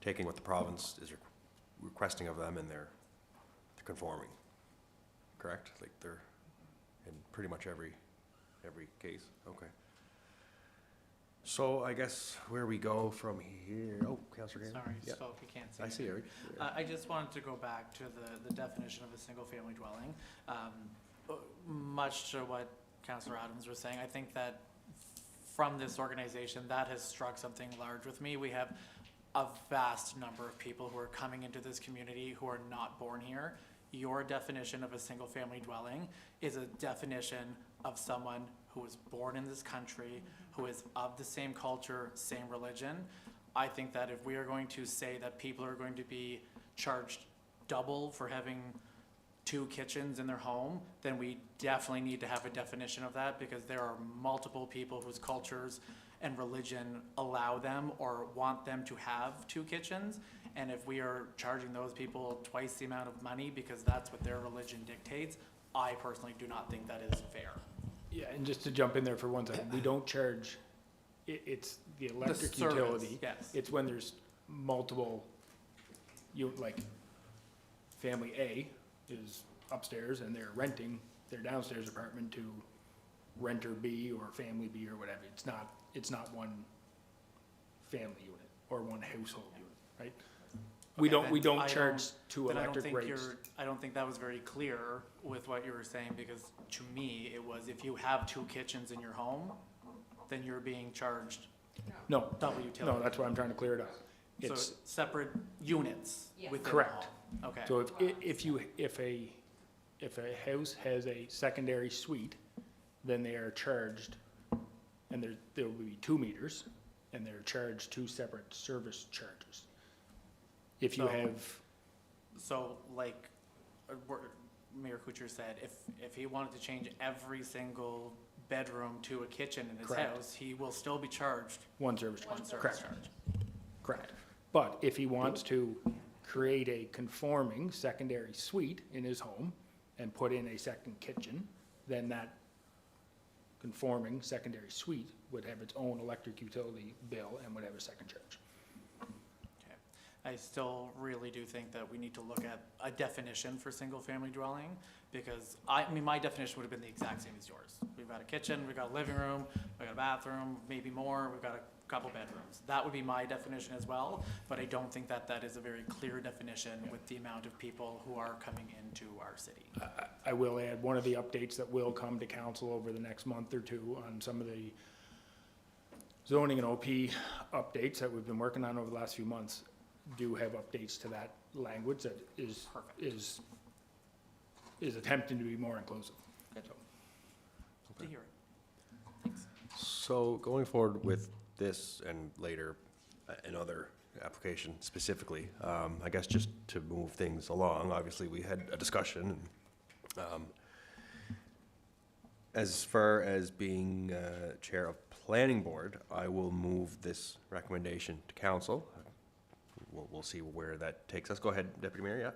taking what the province is requesting of them, and they're conforming, correct? Like they're in pretty much every case, okay. So I guess where we go from here, oh, Councillor Gallant? Sorry, Yeah, spoke, you can't see I me. see, Eric. I just wanted to go back to the definition of a single-family dwelling. Much to what Councillor Adams was saying, I think that from this organization, that has struck something large with me. We have a vast number of people who are coming into this community who are not born here. Your definition of a single-family dwelling is a definition of someone who was born in this country, who is of the same culture, same religion. I think that if we are going to say that people are going to be charged double for having 2 kitchens in their home, then we definitely need to have a definition of that, because there are multiple people whose cultures and religion allow them or want them to have 2 kitchens. And if we are charging those people twice the amount of money because that's what their religion dictates, I personally do not think that is fair. Yeah, and just to jump in there for 1 second, we don't charge, it's the electric service, utility. yes. It's when there's multiple, like, family A is upstairs and they're renting their downstairs apartment to renter B or family B or whatever. It's not one family unit or one household unit, right? We Okay, don't then charge 2 Then electric rates. I don't think that was very clear with what you were saying, because to me, it was if you have 2 kitchens in your home, then you're being charged No, double utility. no, that's why I'm trying to clear it up. So It's, separate units within the Correct. home. Okay. so if a house has a secondary suite, then they are charged, and there will be 2 meters, and they're charged 2 separate service charges. If you So- have, So like Mayor Kuchar said, if he wanted to change every single bedroom to a kitchen in his Correct. house, he will still be charged one service one charge, service correct, charge. correct. But if he wants to create a conforming secondary suite in his home and put in a second kitchen, then that conforming secondary suite would have its own electric utility bill and would have a second charge. Okay. I still really do think that we need to look at a definition for single-family dwelling, because I mean, my definition would have been the exact same as yours. We've got a kitchen, we've got a living room, we've got a bathroom, maybe more, we've got a couple bedrooms. That would be my definition as well, but I don't think that that is a very clear definition with the amount of people who are coming into our city. I will add, one of the updates that will come to council over the next month or 2 on some of the zoning and OP updates that we've been working on over the last few months do have updates to that language that is attempting to be more inclusive. Good. So, To hear it. Thanks. So going forward with this and later another application specifically, I guess just to move things along, obviously we had a discussion. And, as far as being chair of planning board, I will move this recommendation to council. We'll see where that takes us. Go ahead, Deputy Mayor, yeah?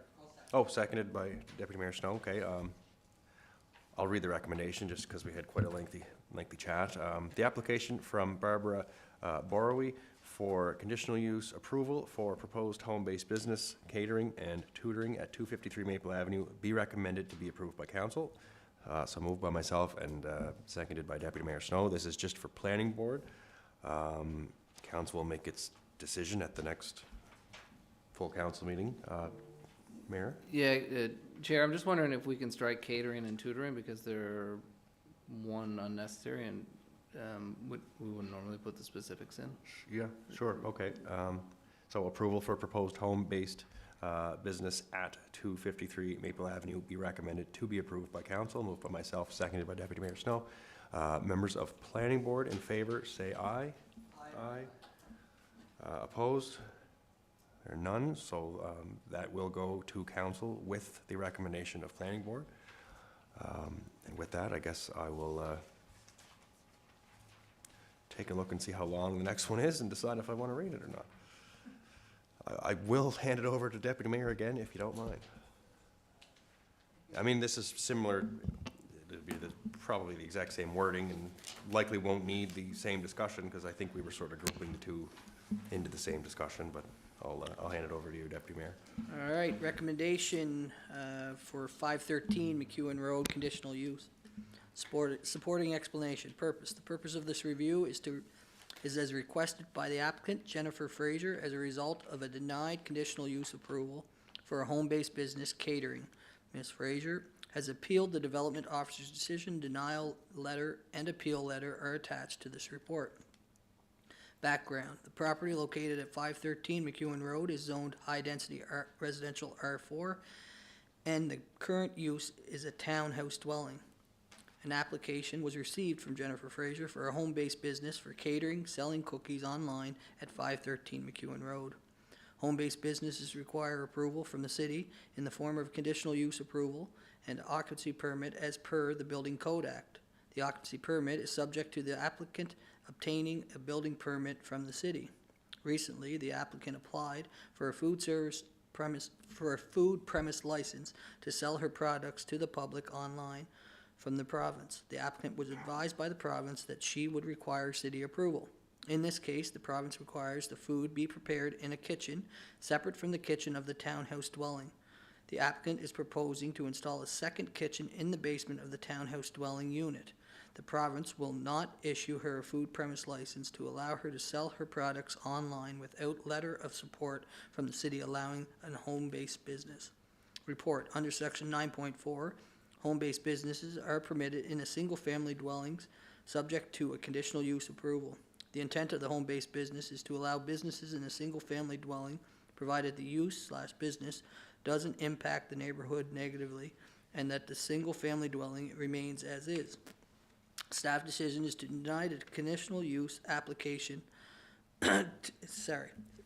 Oh, seconded by Deputy Mayor Snow, okay. I'll read the recommendation just because we had quite a lengthy chat. The application from Barbara Borowy for conditional use approval for proposed home-based business catering and tutoring at 253 Maple Avenue be recommended to be approved by council. So moved by myself and seconded by Deputy Mayor Snow. This is just for planning board. Council will make its decision at the next full council meeting. Mayor? Yeah, Chair, I'm just wondering if we can strike catering and tutoring because they're one unnecessary and we wouldn't normally put the specifics in. Yeah, sure, okay. So approval for proposed home-based business at 253 Maple Avenue be recommended to be approved by council. Moved by myself, seconded by Deputy Mayor Snow. Members of planning board in favor, say aye. Aye. Opposed? There are none, so that will go to council with the recommendation of planning board. And with that, I guess I will take a look and see how long the next one is and decide if I want to read it or not. I will hand it over to Deputy Mayor again, if you don't mind. I mean, this is similar, it'll be probably the exact same wording and likely won't need the same discussion because I think we were sort of grouping the two into the same discussion, but I'll hand it over to you, Deputy Mayor. All right, recommendation for 513 MacEwen Road, conditional use. Supporting explanation. Purpose. The purpose of this review is as requested by the applicant, Jennifer Fraser, as a result of a denied conditional use approval for a home-based business catering. Ms. Fraser has appealed the development officer's decision. Denial letter and appeal letter are attached to this report. Background. The property located at 513 MacEwen Road is zoned high-density residential R4, and the current use is a townhouse dwelling. An application was received from Jennifer Fraser for a home-based business for catering, selling cookies online at 513 MacEwen Road. Home-based businesses require approval from the city in the form of conditional use approval and occupancy permit as per the Building Code Act. The occupancy permit is subject to the applicant obtaining a building permit from the city. Recently, the applicant applied for a food premise license to sell her products to the public online from the province. The applicant was advised by the province that she would require city approval. In this case, the province requires the food be prepared in a kitchen separate from the kitchen of the townhouse dwelling. The applicant is proposing to install a second kitchen in the basement of the townhouse dwelling unit. The province will not issue her a food premise license to allow her to sell her products online without letter of support from the city allowing a home-based business. Report. Under section 9.4, home-based businesses are permitted in a single-family dwellings subject to a conditional use approval. The intent of the home-based business is to allow businesses in a single-family dwelling, provided the use/business doesn't impact the neighborhood negatively, and that the single-family dwelling remains as is. Staff decision is to deny the conditional use application.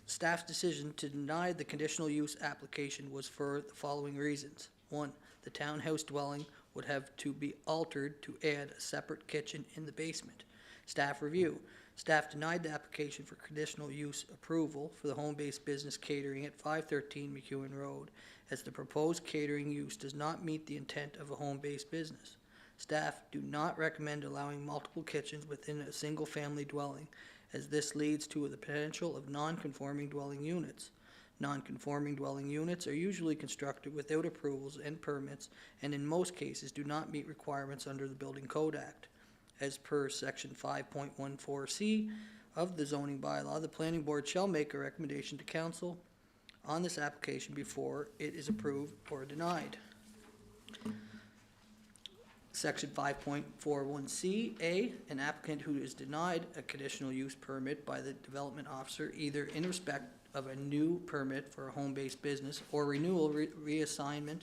Staff's decision to deny the conditional use application was for the following reasons. 1. The townhouse dwelling would have to be altered to add a separate kitchen in the basement. Staff review. Staff denied the application for conditional use approval for the home-based business catering at 513 MacEwen Road, as the proposed catering use does not meet the intent of a home-based business. Staff do not recommend allowing multiple kitchens within a single-family dwelling, as this leads to the potential of non-conforming dwelling units. Non-conforming dwelling units are usually constructed without approvals and permits, and in most cases do not meet requirements under the Building Code Act. As per section 5.14C of the zoning bylaw, the planning board shall make a recommendation to council on this application before it is approved or denied. Section 5.41C, an applicant who is denied a conditional use permit by the development officer, either in respect of a new permit for a home-based business or renewal, reassignment,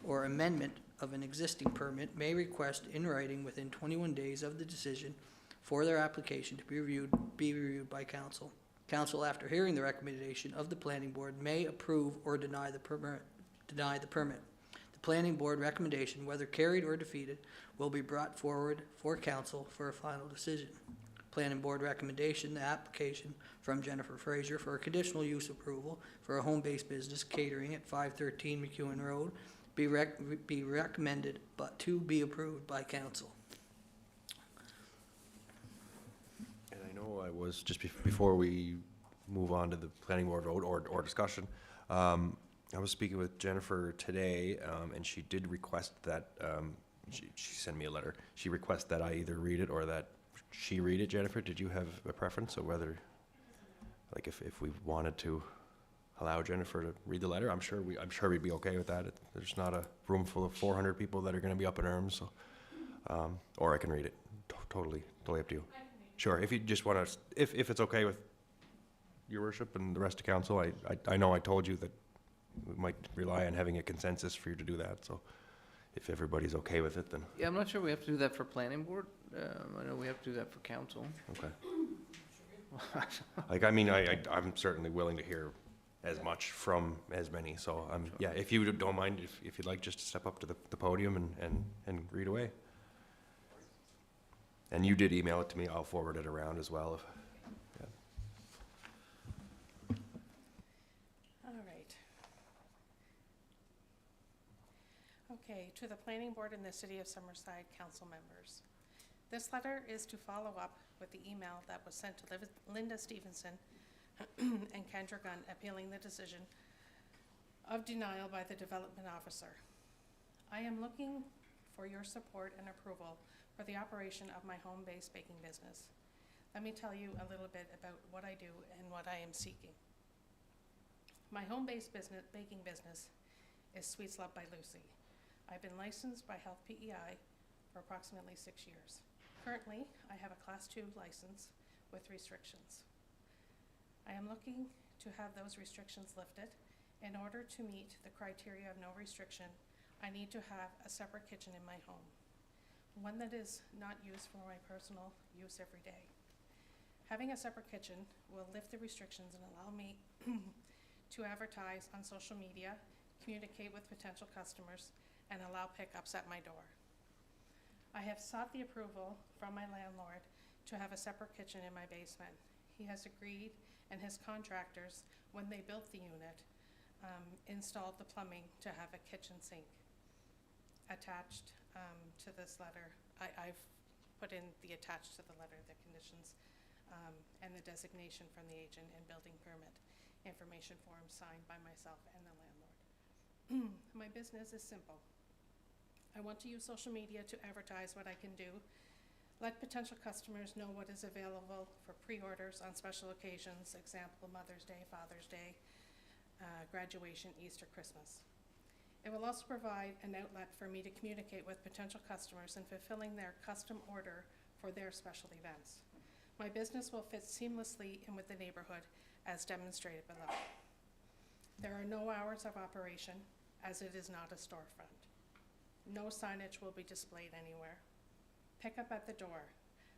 or amendment of an existing permit, may request in writing within 21 days of the decision for their application to be reviewed by council. Council, after hearing the recommendation of the planning board, may approve or deny the permit. The planning board recommendation, whether carried or defeated, will be brought forward for council for a final decision. Planning Board recommendation, the application from Jennifer Fraser for a conditional use approval for a home-based business catering at 513 MacEwen Road be recommended, but to be approved by council. And I know I was, just before we move on to the planning board vote or discussion, I was speaking with Jennifer today, and she did request that, she sent me a letter. She requested that I either read it or that she read it. Jennifer, did you have a preference of whether, like, if we wanted to allow Jennifer to read the letter? I'm sure we'd be okay with that. There's not a room full of 400 people that are gonna be up in arms, so, or I can read it. Totally up to you. Sure, if you just wanna, if it's okay with your worship and the rest of council, I know I told you that we might rely on having a consensus for you to do that, so if everybody's okay with it, then, Yeah, I'm not sure we have to do that for planning board. I know we have to do that for council. okay. Like, I mean, I'm certainly willing to hear as much from as many, so, yeah, if you don't mind, if you'd like, just to step up to the podium and read away. And you did email it to me, I'll forward it around as well, if, yeah. All right. Okay, to the Planning Board in the City of Summerside Council members. This letter is to follow up with the email that was sent to Linda Stevenson and Kendra Gunn appealing the decision of denial by the Development Officer. I am looking for your support and approval for the operation of my home-based baking business. Let me tell you a little bit about what I do and what I am seeking. My home-based baking business is Sweets Loved by Lucy. I've been licensed by Health PEI for approximately 6 years. Currently, I have a Class 2 license with restrictions. I am looking to have those restrictions lifted. In order to meet the criteria of no restriction, I need to have a separate kitchen in my home, one that is not used for my personal use every day. Having a separate kitchen will lift the restrictions and allow me to advertise on social media, communicate with potential customers, and allow pickups at my door. I have sought the approval from my landlord to have a separate kitchen in my basement. He has agreed, and his contractors, when they built the unit, installed the plumbing to have a kitchen sink. Attached to this letter, I've put in the attached to the letter, the conditions and the designation from the agent and building permit information form signed by myself and the landlord. My business is simple. I want to use social media to advertise what I can do, let potential customers know what is available for pre-orders on special occasions, example Mother's Day, Father's Day, graduation, Easter, Christmas. It will also provide an outlet for me to communicate with potential customers in fulfilling their custom order for their special events. My business will fit seamlessly in with the neighborhood as demonstrated below. There are no hours of operation as it is not a storefront. No signage will be displayed anywhere. Pickup at the door.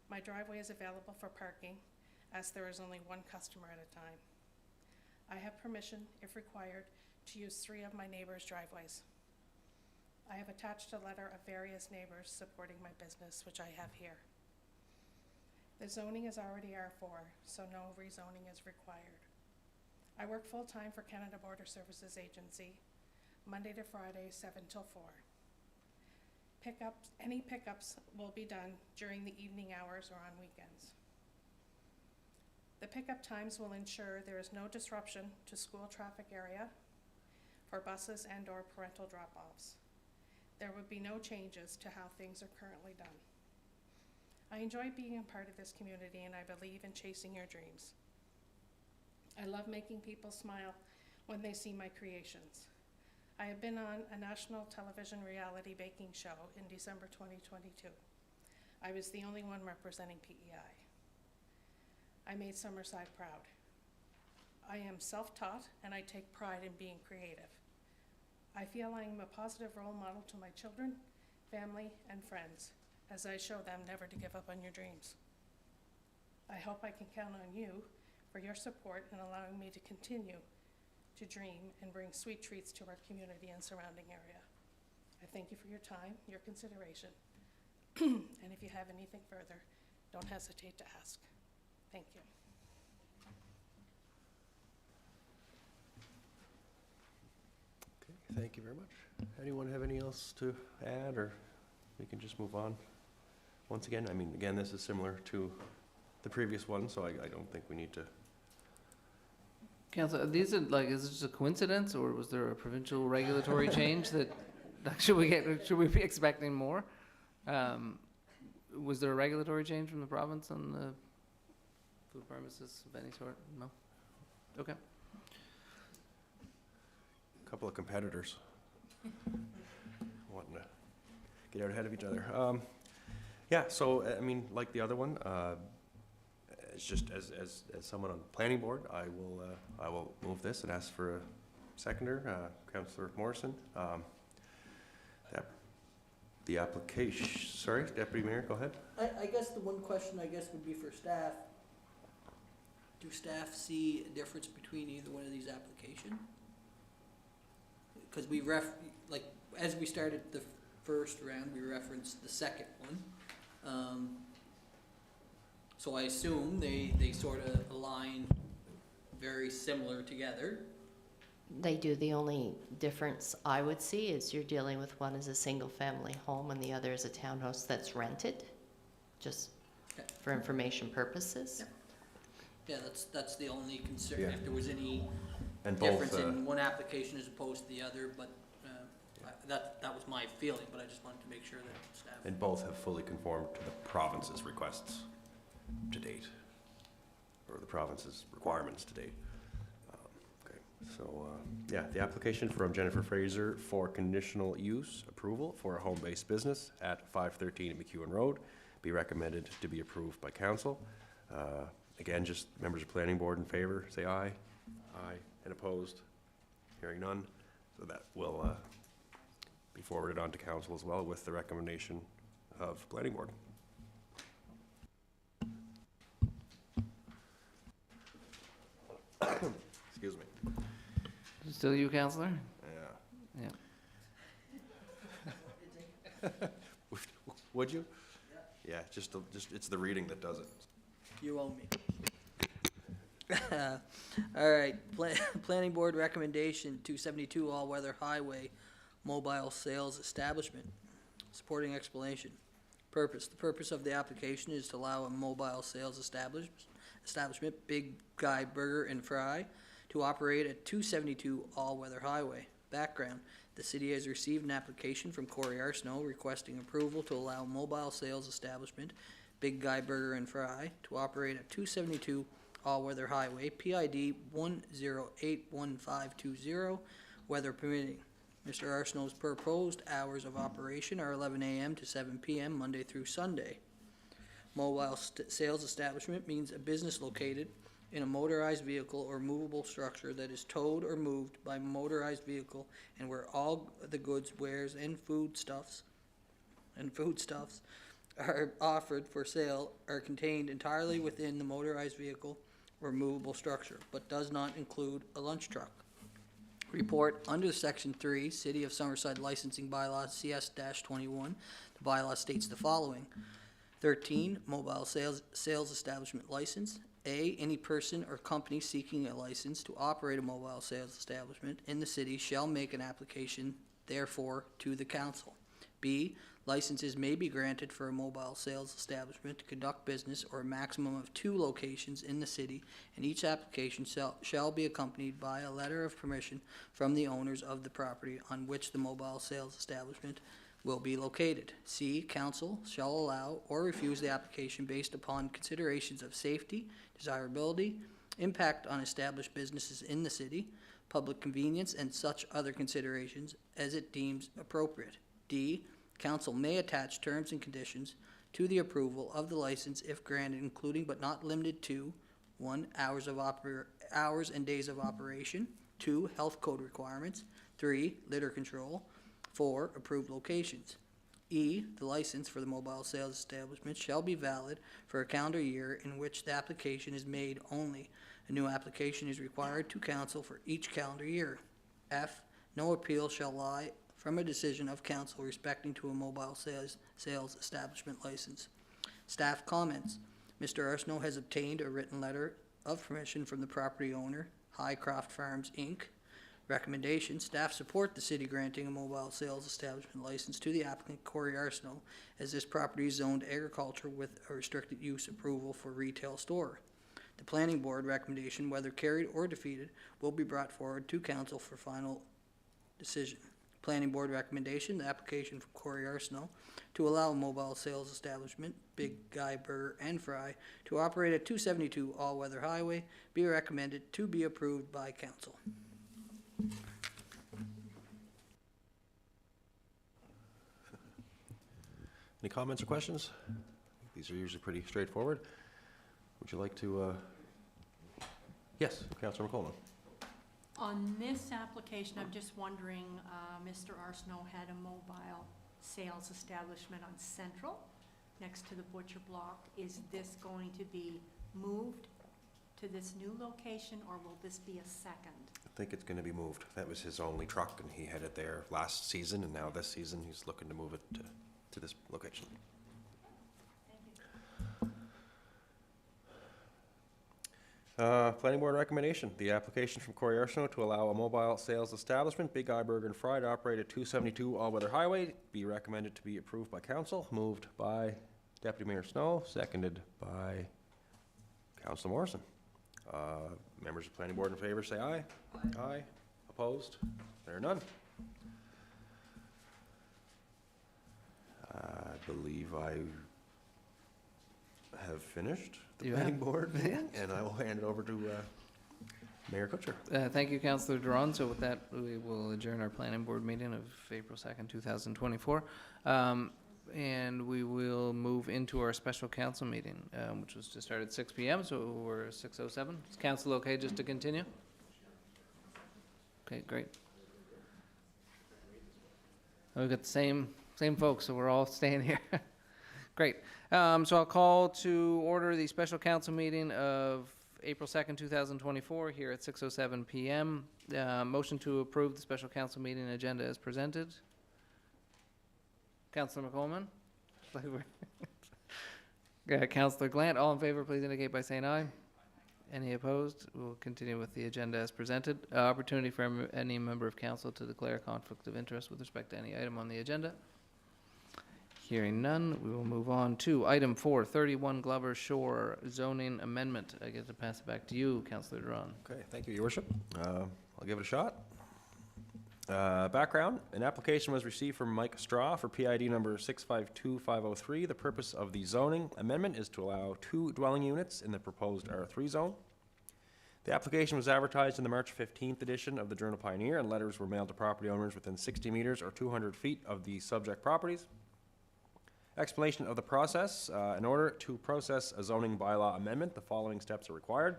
My driveway is available for parking as there is only one customer at a time. I have permission, if required, to use 3 of my neighbors' driveways. I have attached a letter of various neighbors supporting my business, which I have here. The zoning is already R4, so no rezoning is required. I work full-time for Canada Border Services Agency, Monday to Friday, 7 till 4. Any pickups will be done during the evening hours or on weekends. The pickup times will ensure there is no disruption to school traffic area for buses and/or parental drop-offs. There would be no changes to how things are currently done. I enjoy being a part of this community and I believe in chasing your dreams. I love making people smile when they see my creations. I have been on a national television reality baking show in December 2022. I was the only one representing PEI. I made Summerside proud. I am self-taught and I take pride in being creative. I feel I am a positive role model to my children, family, and friends as I show them never to give up on your dreams. I hope I can count on you for your support in allowing me to continue to dream and bring sweet treats to our community and surrounding area. I thank you for your time, your consideration, and if you have anything further, don't hesitate to ask. Thank you. Okay, thank you very much. Anyone have any else to add, or we can just move on? Once again, I mean, again, this is similar to the previous one, so I don't think we need to. Council, these are like, is this just a coincidence, or was there a provincial regulatory change that, should we be expecting more? Was there a regulatory change from the province on the food premises of any sort? No? Okay. Couple of competitors wanting to get out ahead of each other. Yeah, so, I mean, like the other one, it's just as someone on the planning board, I will move this and ask for a seconder, Councillor Morrison. The application, sorry, Deputy Mayor, go ahead. I guess the one question, would be for staff. Do staff see a difference between either one of these applications? Because we as we started the first round, we referenced the second one. So I assume they sort of align very similar together. They do. The only difference I would see is you're dealing with one as a single-family home and the other is a townhouse that's rented, just Okay. for information purposes. Yeah, that's the only concern, Yeah. if there was any And difference both, in one application as opposed to the other, but that was my feeling, but I just wanted to make sure that staff. and both have fully conformed to the province's requests to date, or the province's requirements to date. Okay, so, yeah, the application from Jennifer Fraser for conditional use approval for a home-based business at 513 MacEwen Road be recommended to be approved by council. Again, just members of planning board in favor, say aye. Aye. And opposed? Hearing none. So that will be forwarded on to council as well with the recommendation of planning board. Excuse me. Still you, Councillor? Yeah. Yeah. Would you? Yeah, just, it's the reading that does it. You owe me. All right, planning board recommendation, 272 all-weather highway mobile sales establishment. Supporting explanation. Purpose, the purpose of the application is to allow a mobile sales establishment, Big Guy Burger and Fry, to operate at 272 all-weather highway. Background, the city has received an application from Corey Arsenault requesting approval to allow mobile sales establishment, Big Guy Burger and Fry, to operate at 272 all-weather highway, PID 1081520, weather permitting. Mr. Arsenault's proposed hours of operation are 11 a.m. to 7 p.m. Monday through Sunday. Mobile sales establishment means a business located in a motorized vehicle or movable structure that is towed or moved by motorized vehicle and where all the goods, wares, and foodstuffs are offered for sale are contained entirely within the motorized vehicle or movable structure, but does not include a lunch truck. Report under Section 3, City of Summerside Licensing Bylaw CS-21. The bylaw states the following. 13, mobile sales establishment license. A, any person or company seeking a license to operate a mobile sales establishment in the city shall make an application therefore to the council. B, licenses may be granted for a mobile sales establishment to conduct business or a maximum of 2 locations in the city, and each application shall be accompanied by a letter of permission from the owners of the property on which the mobile sales establishment will be located. C, council shall allow or refuse the application based upon considerations of safety, desirability, impact on established businesses in the city, public convenience, and such other considerations as it deems appropriate. D, council may attach terms and conditions to the approval of the license if granted, including but not limited to 1, hours and days of operation, 2, health code requirements, 3, litter control, 4, approved locations. E, the license for the mobile sales establishment shall be valid for a calendar year in which the application is made only. A new application is required to council for each calendar year. F, no appeal shall lie from a decision of council respecting to a mobile sales establishment license. Staff comments. Mr. Arsenault has obtained a written letter of permission from the property owner, Highcroft Farms, Inc. Recommendation, staff support the city granting a mobile sales establishment license to the applicant, Corey Arsenault, as this property is zoned agriculture with a restricted use approval for retail store. The planning board recommendation, whether carried or defeated, will be brought forward to council for final decision. Planning board recommendation, the application from Corey Arsenault to allow a mobile sales establishment, Big Guy Burger and Fry, to operate at 272 All-Weather Highway, be recommended to be approved by council. Any comments or questions? These are usually pretty straightforward. Would you like to, yes, Councillor McColeman. On this application, I'm just wondering, Mr. Arsenault had a mobile sales establishment on Central, next to the butcher block. Is this going to be moved to this new location, or will this be a second? I think it's going to be moved. That was his only truck, and he had it there last season, and now this season he's looking to move it to this location. Planning board recommendation, the application from Corey Arsenault to allow a mobile sales establishment, Big Guy Burger and Fry, to operate at 272 All-Weather Highway, be recommended to be approved by council. Moved by Deputy Mayor Snow, seconded by Councillor Morrison. Members of the planning board in favor say aye. Aye. Opposed? There are none. I believe I have finished the You planning have? board meeting, and I will hand it over to Mayor Kutcher. Thank you, Councillor Duran. So with that, we will adjourn our planning board meeting of April 2nd, 2024. And we will move into our special council meeting, which was to start at 6 p.m., so we're 6:07. Is council okay just to continue? Okay, great. We've got the same folks, so we're all staying here. Great. So I'll call to order the special council meeting of April 2nd, 2024, here at 6:07 p.m. Motion to approve the special council meeting agenda as presented. Councillor McColeman? Councillor Gallant, all in favor, please indicate by saying aye. Any opposed? We'll continue with the agenda as presented. Opportunity for any member of council to declare a conflict of interest with respect to any item on the agenda. Hearing none, we will move on to item 4, 31 Glover Shore zoning amendment. I get to pass it back to you, Councillor Duran. Okay, thank you, Your Worship. I'll give it a shot. Background, an application was received from Mike Straw for PID number 652503. The purpose of the zoning amendment is to allow 2 dwelling units in the proposed R3 zone. The application was advertised in the March 15th edition of the Journal Pioneer, and letters were mailed to property owners within 60 meters or 200 feet of the subject properties. Explanation of the process. In order to process a zoning bylaw amendment, the following steps are required.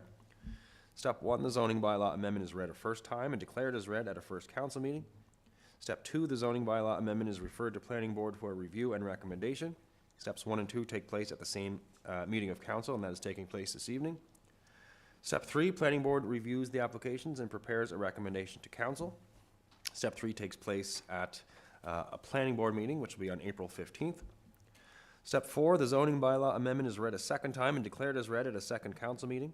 Step 1, the zoning bylaw amendment is read a first time and declared as read at a first council meeting. Step 2, the zoning bylaw amendment is referred to planning board for review and recommendation. Steps 1 and 2 take place at the same meeting of council, and that is taking place this evening. Step 3, planning board reviews the applications and prepares a recommendation to council. Step 3 takes place at a planning board meeting, which will be on April 15th. Step 4, the zoning bylaw amendment is read a second time and declared as read at a second council meeting.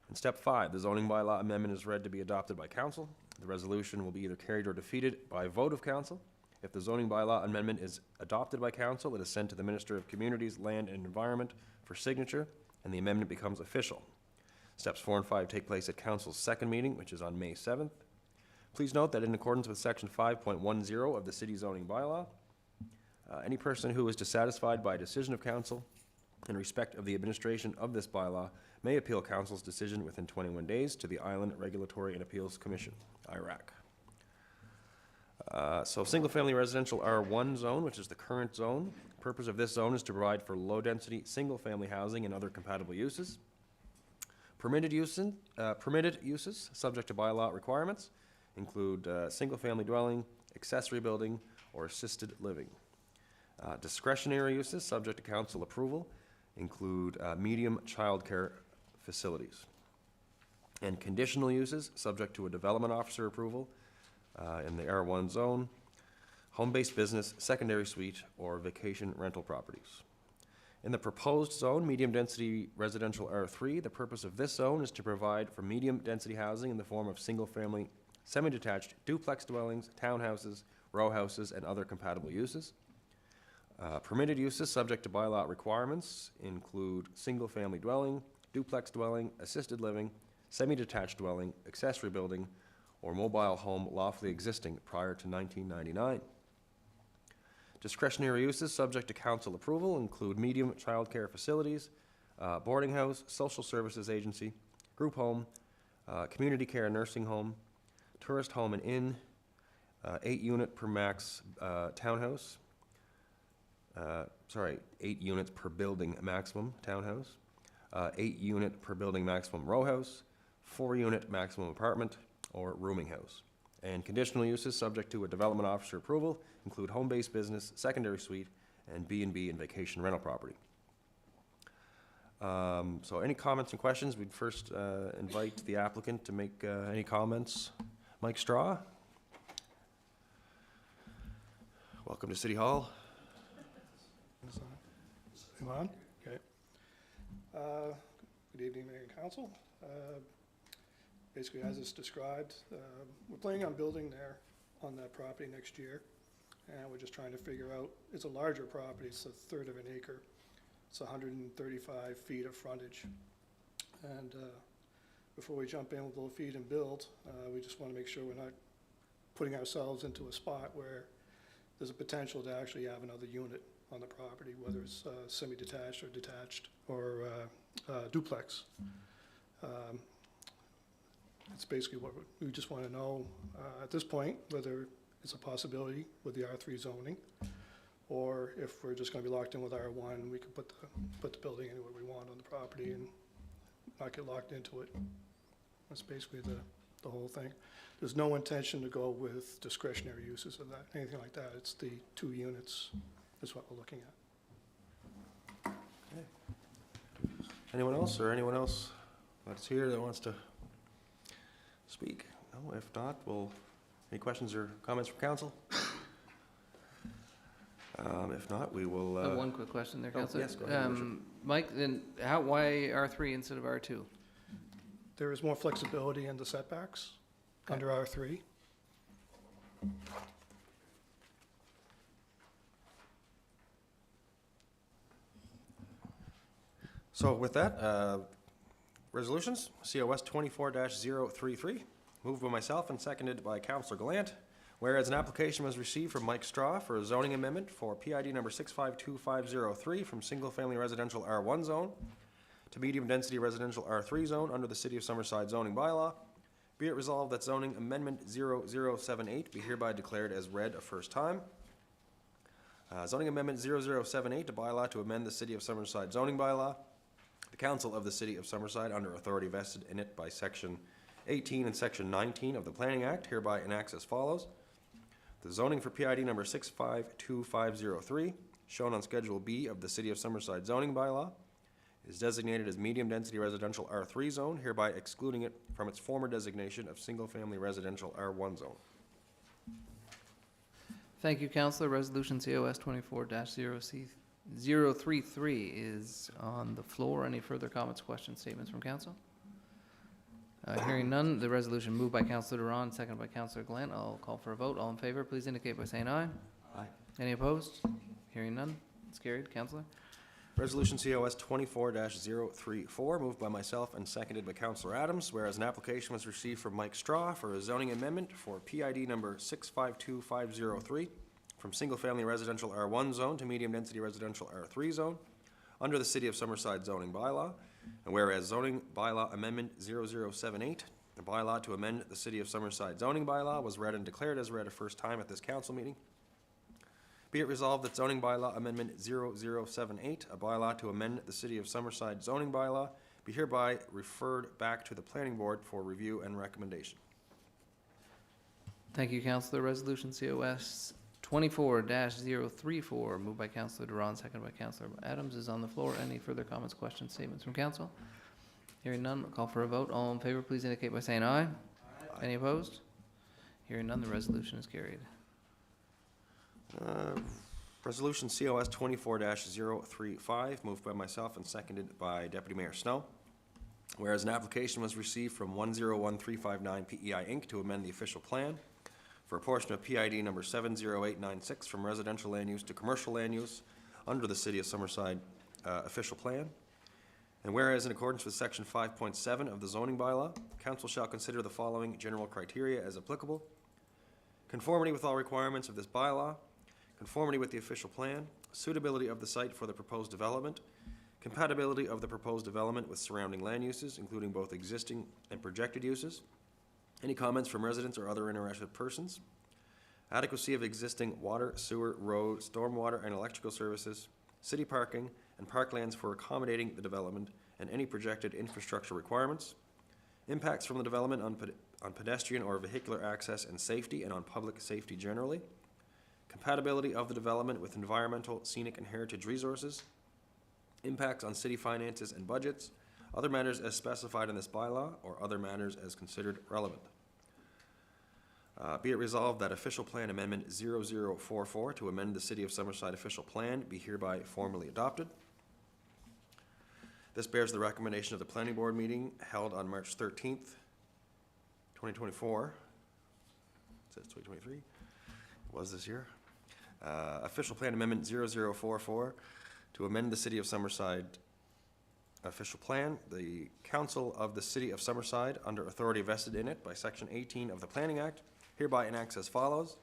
And step 5, the zoning bylaw amendment is read to be adopted by council. The resolution will be either carried or defeated by vote of council. If the zoning bylaw amendment is adopted by council, it is sent to the Minister of Communities, Land and Environment for signature, and the amendment becomes official. Steps 4 and 5 take place at council's second meeting, which is on May 7th. Please note that in accordance with section 5.10 of the city zoning bylaw, any person who is dissatisfied by a decision of council in respect of the administration of this bylaw may appeal council's decision within 21 days to the Island Regulatory and Appeals Commission, IRAC. So single-family residential R1 zone, which is the current zone. The purpose of this zone is to provide for low-density, single-family housing and other compatible uses. Permitted uses, subject to bylaw requirements, include single-family dwelling, accessory building, or assisted living. Discretionary uses, subject to council approval, include medium childcare facilities. And conditional uses, subject to a development officer approval in the R1 zone, home-based business, secondary suite, or vacation rental properties. In the proposed zone, medium-density residential R3, the purpose of this zone is to provide for medium-density housing in the form of single-family, semi-detached duplex dwellings, townhouses, row houses, and other compatible uses. Permitted uses subject to bylaw requirements include single-family dwelling, duplex dwelling, assisted living, semi-detached dwelling, accessory building, or mobile home lawfully existing prior to 1999. Discretionary uses subject to council approval include medium childcare facilities, boarding house, social services agency, group home, community care nursing home, tourist home and inn, 8 unit per max townhouse, 8 units per building maximum townhouse, 8 unit per building maximum row house, 4 unit maximum apartment, or rooming house. And conditional uses subject to a development officer approval include home-based business, secondary suite, and B&B and vacation rental property. So any comments and questions? We'd first invite the applicant to make any comments. Mike Straw. Welcome to City Hall. Am I on? Okay. Good evening, Mayor and Council. Basically, as it's described, we're planning on building there on that property next year. And we're just trying to figure out, it's a larger property, it's a third of an acre. It's 135 feet of frontage. And before we jump in with both feet and build, we just want to make sure we're not putting ourselves into a spot where there's a potential to actually have another unit on the property, whether it's semi-detached or detached or duplex. That's basically what we just want to know at this point, whether it's a possibility with the R3 zoning, or if we're just going to be locked in with R1, we can put the building anywhere we want on the property and not get locked into it. That's basically the whole thing. There's no intention to go with discretionary uses of that, anything like that. It's the 2 units is what we're looking at. Okay. Anyone else that's here that wants to speak? No, if not, any questions or comments from council? If not, we will. I have one quick question there, Councillor. Yes, go ahead, Your Worship. Mike, then why R3 instead of R2? There is more flexibility in the setbacks under R3. So with that, resolutions, COS 24-033, moved by myself and seconded by Councillor Gallant. Whereas an application was received from Mike Straw for a zoning amendment for PID number 652503 from single-family residential R1 zone to medium-density residential R3 zone under the City of Summerside zoning bylaw, be it resolved that zoning amendment 0078 be hereby declared as read a first time. Zoning amendment 0078, a bylaw to amend the City of Summerside zoning bylaw. The Council of the City of Summerside, under authority vested in it by Section 18 and Section 19 of the Planning Act, hereby enacts as follows. The zoning for PID number 652503, shown on Schedule B of the City of Summerside zoning bylaw, is designated as medium-density residential R3 zone, hereby excluding it from its former designation of single-family residential R1 zone. Thank you, Councillor. Resolution COS 24-033 is on the floor. Any further comments, questions, statements from council? Hearing none, the resolution moved by Councillor Durand, seconded by Councillor Gallant. I'll call for a vote. All in favor, please indicate by saying aye. Aye. Any opposed? Hearing none, it's carried. Councillor? Resolution COS 24-034, moved by myself and seconded by Councillor Adams, whereas an application was received from Mike Straw for a zoning amendment for PID number 652503 from single-family residential R1 zone to medium-density residential R3 zone under the City of Summerside zoning bylaw, and whereas zoning bylaw amendment 0078, the bylaw to amend the City of Summerside zoning bylaw, was read and declared as read a first time at this council meeting. Be it resolved that zoning bylaw amendment 0078, a bylaw to amend the City of Summerside zoning bylaw, be hereby referred back to the planning board for review and recommendation. Thank you, Councillor. Resolution COS 24-034, moved by Councillor Durand, seconded by Councillor Adams, is on the floor. Any further comments, questions, statements from council? Hearing none, I'll call for a vote. All in favor, please indicate by saying aye. Aye. Any opposed? Hearing none, the resolution is carried. Resolution COS 24-035, moved by myself and seconded by Deputy Mayor Snow. Whereas an application was received from 101359 PEI Inc. to amend the official plan for a portion of PID number 70896 from residential land use to commercial land use under the City of Summerside official plan. And whereas in accordance with section 5.7 of the zoning bylaw, council shall consider the following general criteria as applicable: conformity with all requirements of this bylaw, conformity with the official plan, suitability of the site for the proposed development, compatibility of the proposed development with surrounding land uses, including both existing and projected uses, any comments from residents or other interested persons, adequacy of existing water, sewer, road, stormwater, and electrical services, city parking, and parklands for accommodating the development, and any projected infrastructure requirements, impacts from the development on pedestrian or vehicular access and safety and on public safety generally, compatibility of the development with environmental, scenic, and heritage resources, impacts on city finances and budgets, other matters as specified in this bylaw, or other matters as considered relevant. Be it resolved that official plan amendment 0044 to amend the City of Summerside official plan be hereby formally adopted. This bears the recommendation of the planning board meeting held on March 13th, 2024. It says 2023. It was this year. Official plan amendment 0044 to amend the City of Summerside official plan. The Council of the City of Summerside, under authority vested in it by Section 18 of the Planning Act, hereby enacts as follows.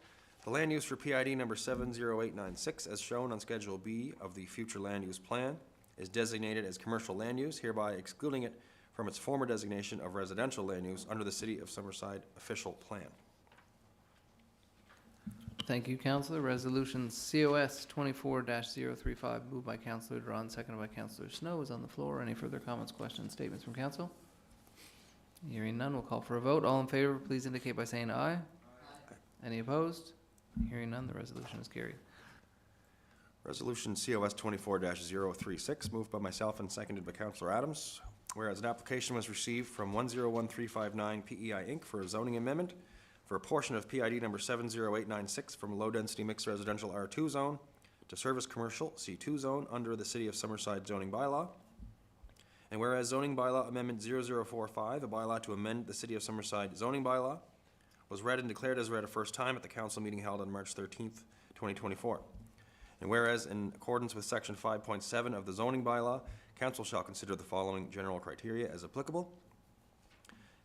The land use for PID number 70896, as shown on Schedule B of the future land use plan, is designated as commercial land use, hereby excluding it from its former designation of residential land use under the City of Summerside official plan. Thank you, Councillor. Resolution COS 24-035, moved by Councillor Duran, seconded by Councillor Snow, is on the floor. Any further comments, questions, statements from council? Hearing none, we'll call for a vote. All in favor, please indicate by saying aye. Any opposed? Hearing none, the resolution is carried. Resolution COS 24-036, moved by myself and seconded by Councillor Adams. Whereas an application was received from 101359 PEI Inc. for a zoning amendment for a portion of PID number 70896 from low-density mixed residential R2 zone to service commercial C2 zone under the City of Summerside zoning bylaw. And whereas zoning bylaw amendment 0045, a bylaw to amend the City of Summerside zoning bylaw, was read and declared as read a first time at the council meeting held on March 13th, 2024. And whereas in accordance with section 5.7 of the zoning bylaw, council shall consider the following general criteria as applicable: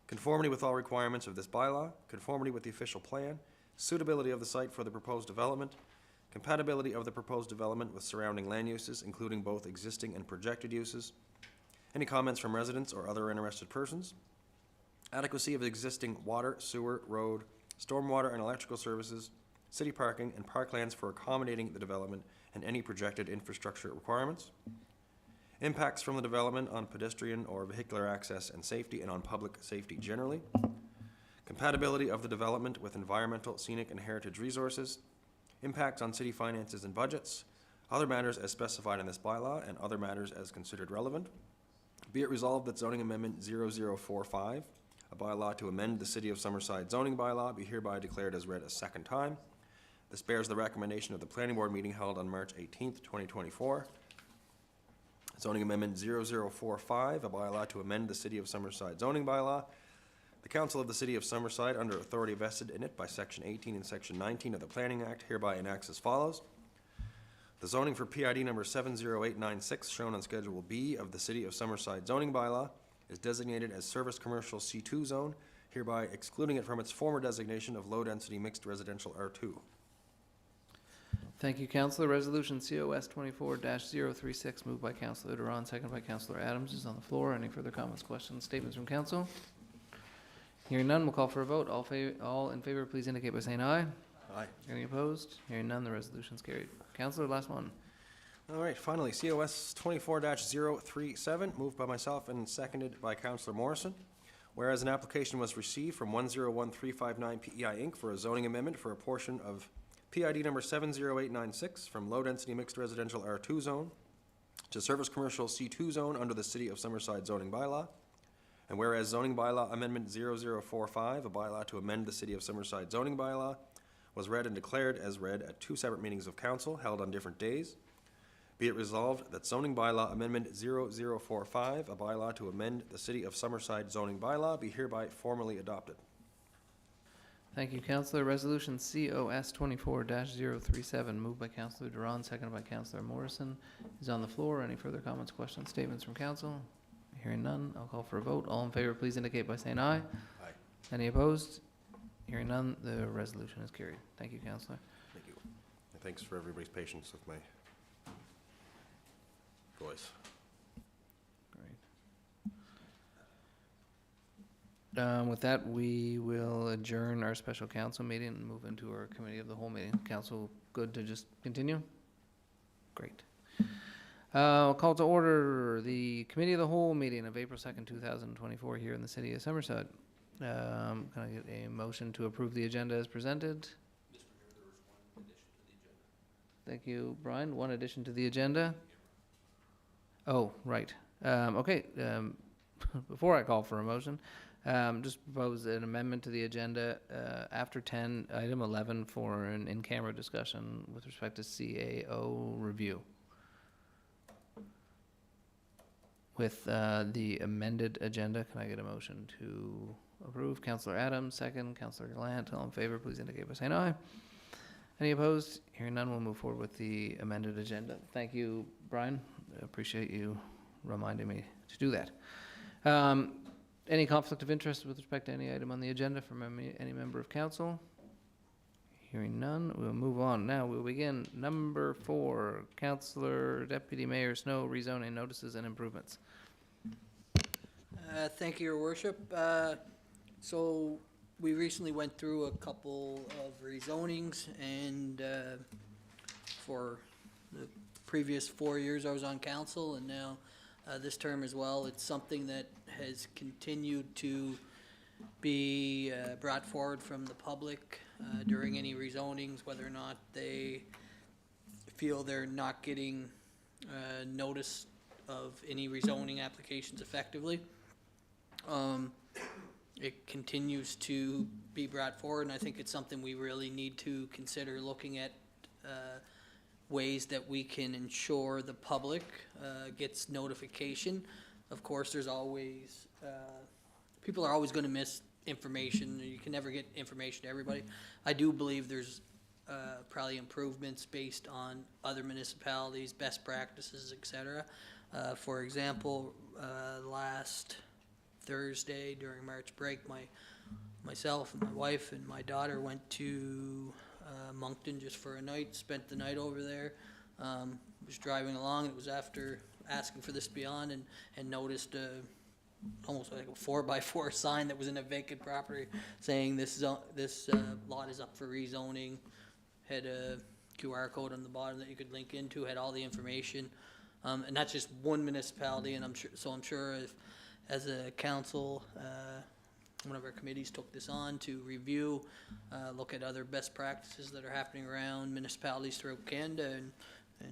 conformity with all requirements of this bylaw, conformity with the official plan, suitability of the site for the proposed development, compatibility of the proposed development with surrounding land uses, including both existing and projected uses, any comments from residents or other interested persons, adequacy of existing water, sewer, road, stormwater, and electrical services, city parking, and parklands for accommodating the development and any projected infrastructure requirements, impacts from the development on pedestrian or vehicular access and safety and on public safety generally, compatibility of the development with environmental, scenic, and heritage resources, impacts on city finances and budgets, other matters as specified in this bylaw, and other matters as considered relevant. Be it resolved that zoning amendment 0045, a bylaw to amend the City of Summerside zoning bylaw, be hereby declared as read a second time. This bears the recommendation of the planning board meeting held on March 18th, 2024. Zoning amendment 0045, a bylaw to amend the City of Summerside zoning bylaw. The Council of the City of Summerside, under authority vested in it by Section 18 and Section 19 of the Planning Act, hereby enacts as follows. The zoning for PID number 70896, shown on Schedule B of the City of Summerside zoning bylaw, is designated as Service Commercial C2 zone, hereby excluding it from its former designation of low-density mixed residential R2. Thank you, Councillor. Resolution COS 24-036, moved by Councillor Duran, seconded by Councillor Adams, is on the floor. Any further comments, questions, statements from council? Hearing none, we'll call for a vote. All in favor, please indicate by saying aye. Aye. Any opposed? Hearing none, the resolution's carried. Councillor, last one. All right, finally, COS 24-037, moved by myself and seconded by Councillor Morrison. Whereas an application was received from 101359 PEI Inc. for a zoning amendment for a portion of PID number 70896 from low-density mixed residential R2 zone to service commercial C2 zone under the City of Summerside zoning bylaw. And whereas zoning bylaw amendment 0045, a bylaw to amend the City of Summerside zoning bylaw, was read and declared as read at 2 separate meetings of council held on different days. Be it resolved that zoning bylaw amendment 0045, a bylaw to amend the City of Summerside zoning bylaw, be hereby formally adopted. Thank you, Councillor. Resolution COS 24-037, moved by Councillor Duran, seconded by Councillor Morrison, is on the floor. Any further comments, questions, statements from council? Hearing none, I'll call for a vote. All in favor, please indicate by saying aye. Aye. Any opposed? Hearing none, the resolution is carried. Thank you, Councillor. Thank you. And thanks for everybody's patience with my voice. Great. With that, we will adjourn our special council meeting and move into our committee of the whole meeting. Council, good to just continue? Great. I'll call to order the committee of the whole meeting of April 2nd, 2024 here in the city of Summerside. Can I get a motion to approve the agenda as presented? Mr. Mayor, there was one addition to the agenda. Thank you, Brian. One addition to the agenda? Oh, right. Okay, before I call for a motion, just propose an amendment to the agenda after 10, item 11, for an in-camera discussion with respect to CAO review. With the amended agenda, can I get a motion to approve? Councillor Adams, second. Councillor Gallant, all in favor, please indicate by saying aye. Any opposed? Hearing none, we'll move forward with the amended agenda. Thank you, Brian. I appreciate you reminding me to do that. Any conflict of interest with respect to any item on the agenda from any member of council? Hearing none, we'll move on. Now we'll begin. Number 4, Councillor Deputy Mayor Snow, rezoning notices and improvements. Thank you, Your Worship. So we recently went through a couple of rezonings, and for the previous 4 years I was on council, and now this term as well, it's something that has continued to be brought forward from the public during any rezonings, whether or not they feel they're not getting notice of any rezoning applications effectively. It continues to be brought forward, and I think it's something we really need to consider looking at ways that we can ensure the public gets notification. Of course, there's always, people are always going to miss information. You can never get information to everybody. I do believe there's probably improvements based on other municipalities, best practices, etc. For example, last Thursday during March break, myself and my wife and my daughter went to Moncton just for a night, spent the night over there. Was driving along, it was after asking for this to be on, and noticed almost like a 4x4 sign that was in a vacant property saying this lot is up for rezoning. Had a QR code on the bottom that you could link into, had all the information. And that's just one municipality, and I'm sure if, as a council, one of our committees took this on to review, look at other best practices that are happening around municipalities throughout Canada and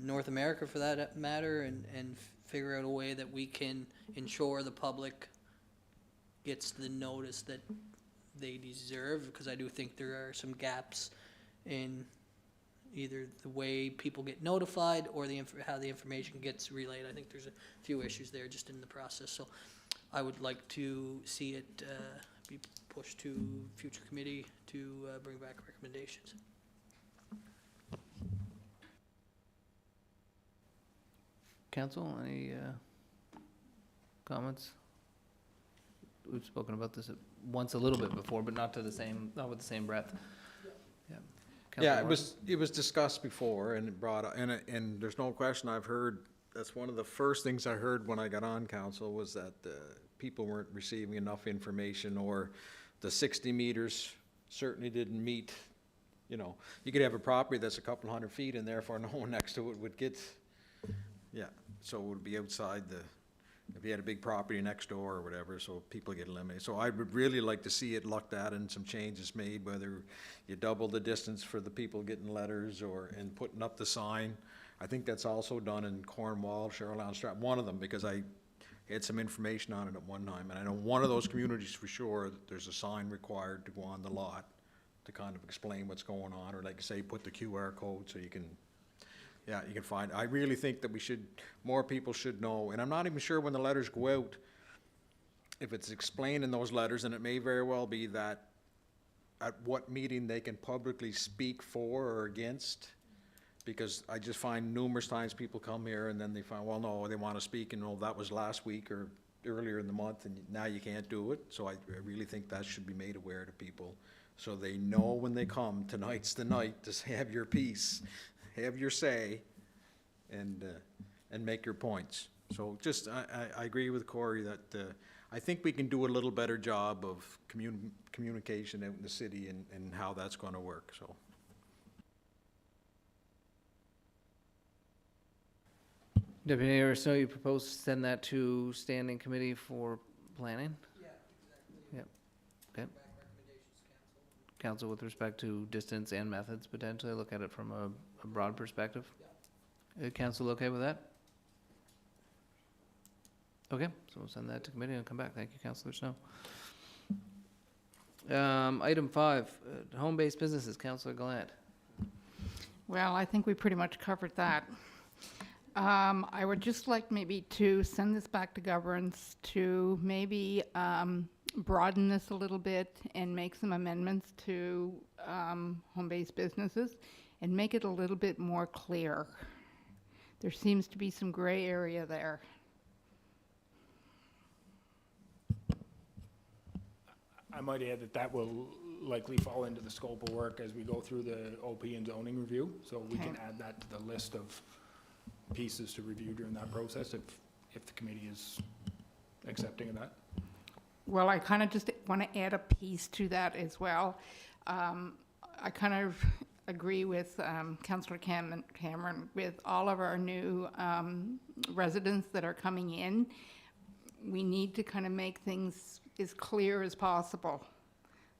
North America for that matter, and figure out a way that we can ensure the public gets the notice that they deserve, because I do think there are some gaps in either the way people get notified or how the information gets relayed. I think there's a few issues there just in the process. So I would like to see it be pushed to future committee to bring back recommendations. Council, any comments? We've spoken about this once a little bit before, but not with the same breadth. Yeah. Yeah, Councillor it was discussed before and it brought, and there's no question I've heard, that's one of the first things I heard when I got on council was that people weren't receiving enough information, or the 60 meters certainly didn't meet, you could have a property that's a couple hundred feet and therefore no one next to it would get, so it would be outside if you had a big property next door or whatever, so people get eliminated. So I would really like to see it looked at and some changes made, whether you double the distance for the people getting letters and putting up the sign. I think that's also done in Cornwall, Charlotte, Strat, one of them, because I had some information on it at one time. And I know one of those communities for sure, that there's a sign required to go on the lot to kind of explain what's going on, or like I say, put the QR code so you can, yeah, you can find. I really think that more people should know, and I'm not even sure when the letters go out, if it's explained in those letters, and it may very well be that at what meeting they can publicly speak for or against, because I just find numerous times people come here and then they find, well, no, they want to speak, and, that was last week or earlier in the month, and now you can't do it. So I really think that should be made aware to people, so they know when they come, tonight's the night to have your piece, have your say, and make your points. So just, I agree with Corey that I think we can do a little better job of communication out in the city and how that's going to work, so. Deputy Mayor Snow, you propose to send that to standing committee for planning? Yeah, exactly. Yep. Okay. Back recommendations, council. Council with respect to distance and methods, potentially, look at it from a broad perspective? Council okay with that? Okay, so we'll send that to committee and come back. Thank you, Councillor Snow. Item 5, home-based businesses, Councillor Gallant. Well, I think we pretty much covered that. I would just like maybe to send this back to governance to maybe broaden this a little bit and make some amendments to home-based businesses and make it a little bit more clear. There seems to be some gray area there. I might add that will likely fall into the scope of work as we go through the OP and zoning review, so we can add that to the list of pieces to review during that process if the committee is accepting of that. Well, I kind of just want to add a piece to that as well. I kind of agree with Councillor Cameron with all of our new residents that are coming in. We need to kind of make things as clear as possible,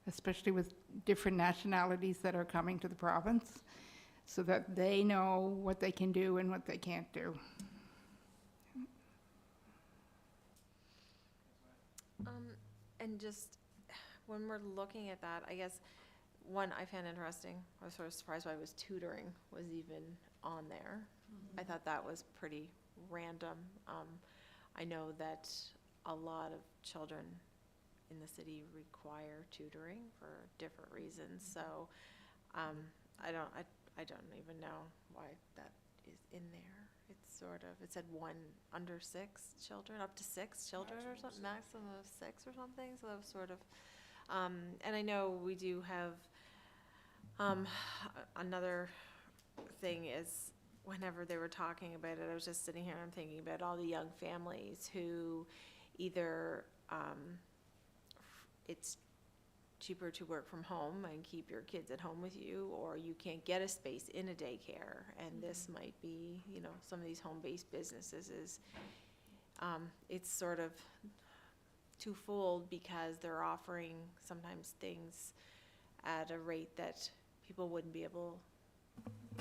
especially with different nationalities that are coming to the province, so that they know what they can do and what they can't do. And just, when we're looking at that, I guess, one I found interesting, I was sort of surprised why tutoring was even on there. I thought that was pretty random. I know that a lot of children in the city require tutoring for different reasons, so I don't even know why that is in there. It's sort of, it said under 6 children, up to 6 children or something, maximum of 6 or something, so that was sort of, and I know we do have, another thing is, whenever they were talking about it, I was just sitting here and I'm thinking about all the young families who either, it's cheaper to work from home and keep your kids at home with you, or you can't get a space in a daycare, and this might be, some of these home-based businesses is, it's sort of twofold, because they're offering sometimes things at a rate that people wouldn't be able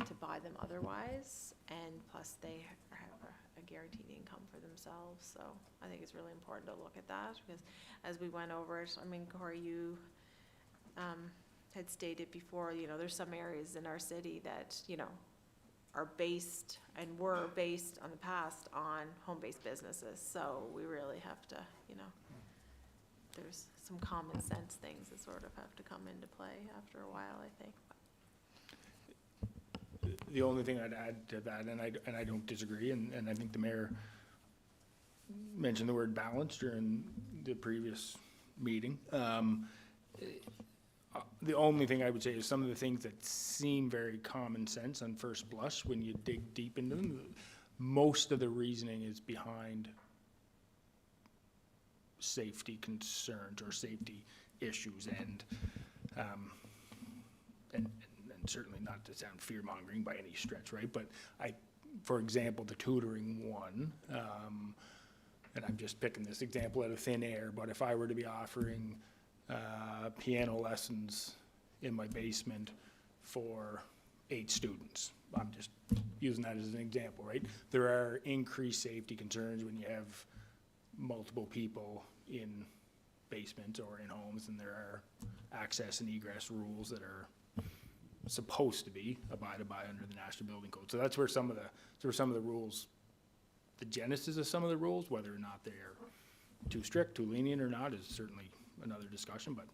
to buy them otherwise, and plus they have a guaranteed income for themselves. So I think it's really important to look at that, because as we went over it, Corey, you had stated before, there's some areas in our city that, are based and were based on the past on home-based businesses. So we really have to, there's some common sense things that sort of have to come into play after a while, I think. The only thing I'd add to that, and I don't disagree, and I think the mayor mentioned the word balance during the previous meeting. The only thing I would say is some of the things that seem very common sense on first blush, when you dig deep into them, most of the reasoning is behind safety concerns or safety issues, and certainly not to sound fear-mongering by any stretch, right? But for example, the tutoring one, and I'm just picking this example out of thin air, but if I were to be offering piano lessons in my basement for 8 students, I'm just using that as an example, right? There are increased safety concerns when you have multiple people in basements or in homes, and there are access and egress rules that are supposed to be abided by under the National Building Code. So that's where some of the rules, the genesis of some of the rules, whether or not they're too strict, too lenient or not, is certainly another discussion, but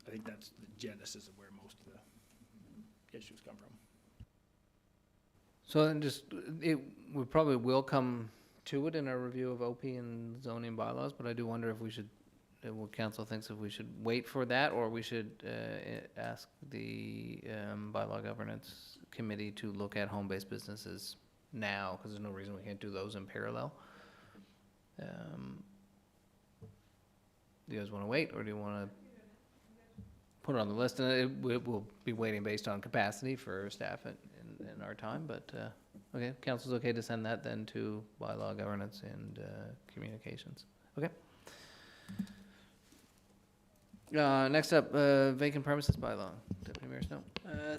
I think that's the genesis of where most of the issues come from. So then we probably will come to it in our review of OP and zoning bylaws, but I do wonder if we should, what council thinks, if we should wait for that, or we should ask the bylaw governance committee to look at home-based businesses now, because there's no reason we can't do those in parallel. Do you guys want to wait, or do you want to put it on the list? And we'll be waiting based on capacity for staff in our time, but, okay, council's okay to send that then to bylaw governance and communications. Okay. Next up, vacant premises bylaw. Deputy Mayor Snow.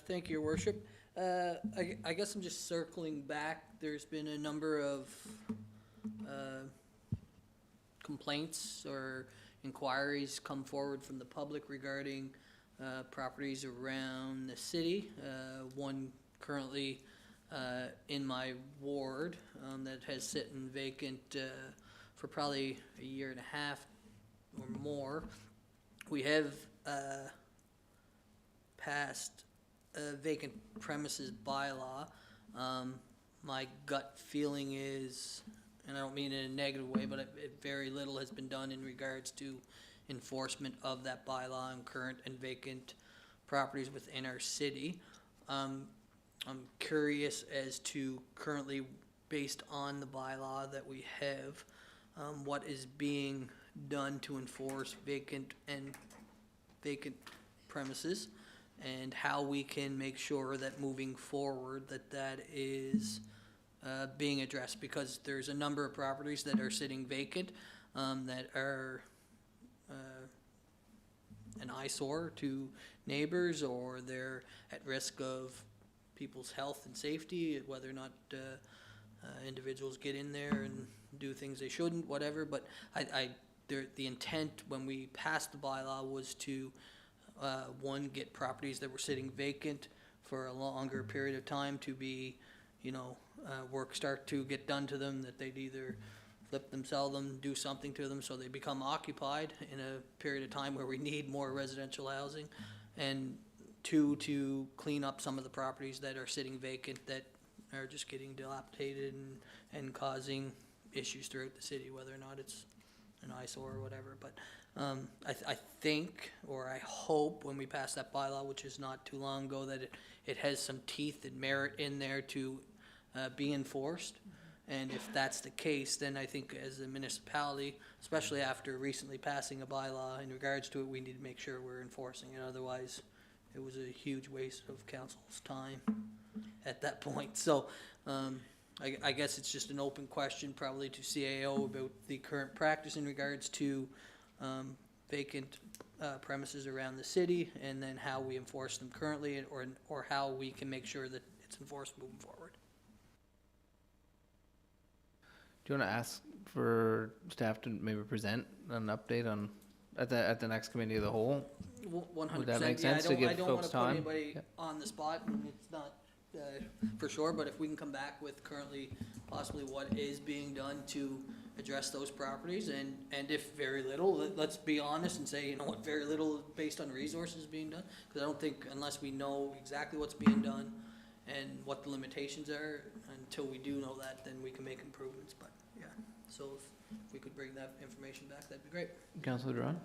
Thank you, Your Worship. I guess I'm just circling back. There's been a number of complaints or inquiries come forward from the public regarding properties around the city. One currently in my ward that has sitting vacant for probably a year and a half or more. We have passed a vacant premises bylaw. My gut feeling is, and I don't mean it in a negative way, but very little has been done in regards to enforcement of that bylaw on current and vacant properties within our city. I'm curious as to currently, based on the bylaw that we have, what is being done to enforce vacant premises, and how we can make sure that moving forward that is being addressed, because there's a number of properties that are sitting vacant that are an eyesore to neighbors, or they're at risk of people's health and safety, whether or not individuals get in there and do things they shouldn't, whatever. But the intent when we passed the bylaw was to, one, get properties that were sitting vacant for a longer period of time to be, work start to get done to them, that they'd either flip them, sell them, do something to them so they become occupied in a period of time where we need more residential housing. And two, to clean up some of the properties that are sitting vacant that are just getting dilapidated and causing issues throughout the city, whether or not it's an eyesore or whatever. But I think, or I hope, when we pass that bylaw, which is not too long ago, that it has some teeth and merit in there to be enforced. And if that's the case, then I think as a municipality, especially after recently passing a bylaw in regards to it, we need to make sure we're enforcing it. Otherwise, it was a huge waste of council's time at that point. So I guess it's just an open question probably to CAO about the current practice in regards to vacant premises around the city, and then how we enforce them currently, or how we can make sure that it's enforced moving forward. Do you want to ask for staff to maybe present an update on, at the next committee of the whole? 100%. Would that make Yeah, sense to give I don't folks want to time? put anybody Yep. on the spot, and it's not for sure, but if we can come back with currently possibly what is being done to address those properties, and if very little, let's be honest and say, what, very little based on resources being done, because I don't think, unless we know exactly what's being done and what the limitations are, until we do know that, then we can make improvements. But yeah, so if we could bring that information back, that'd be great. Councillor Duran?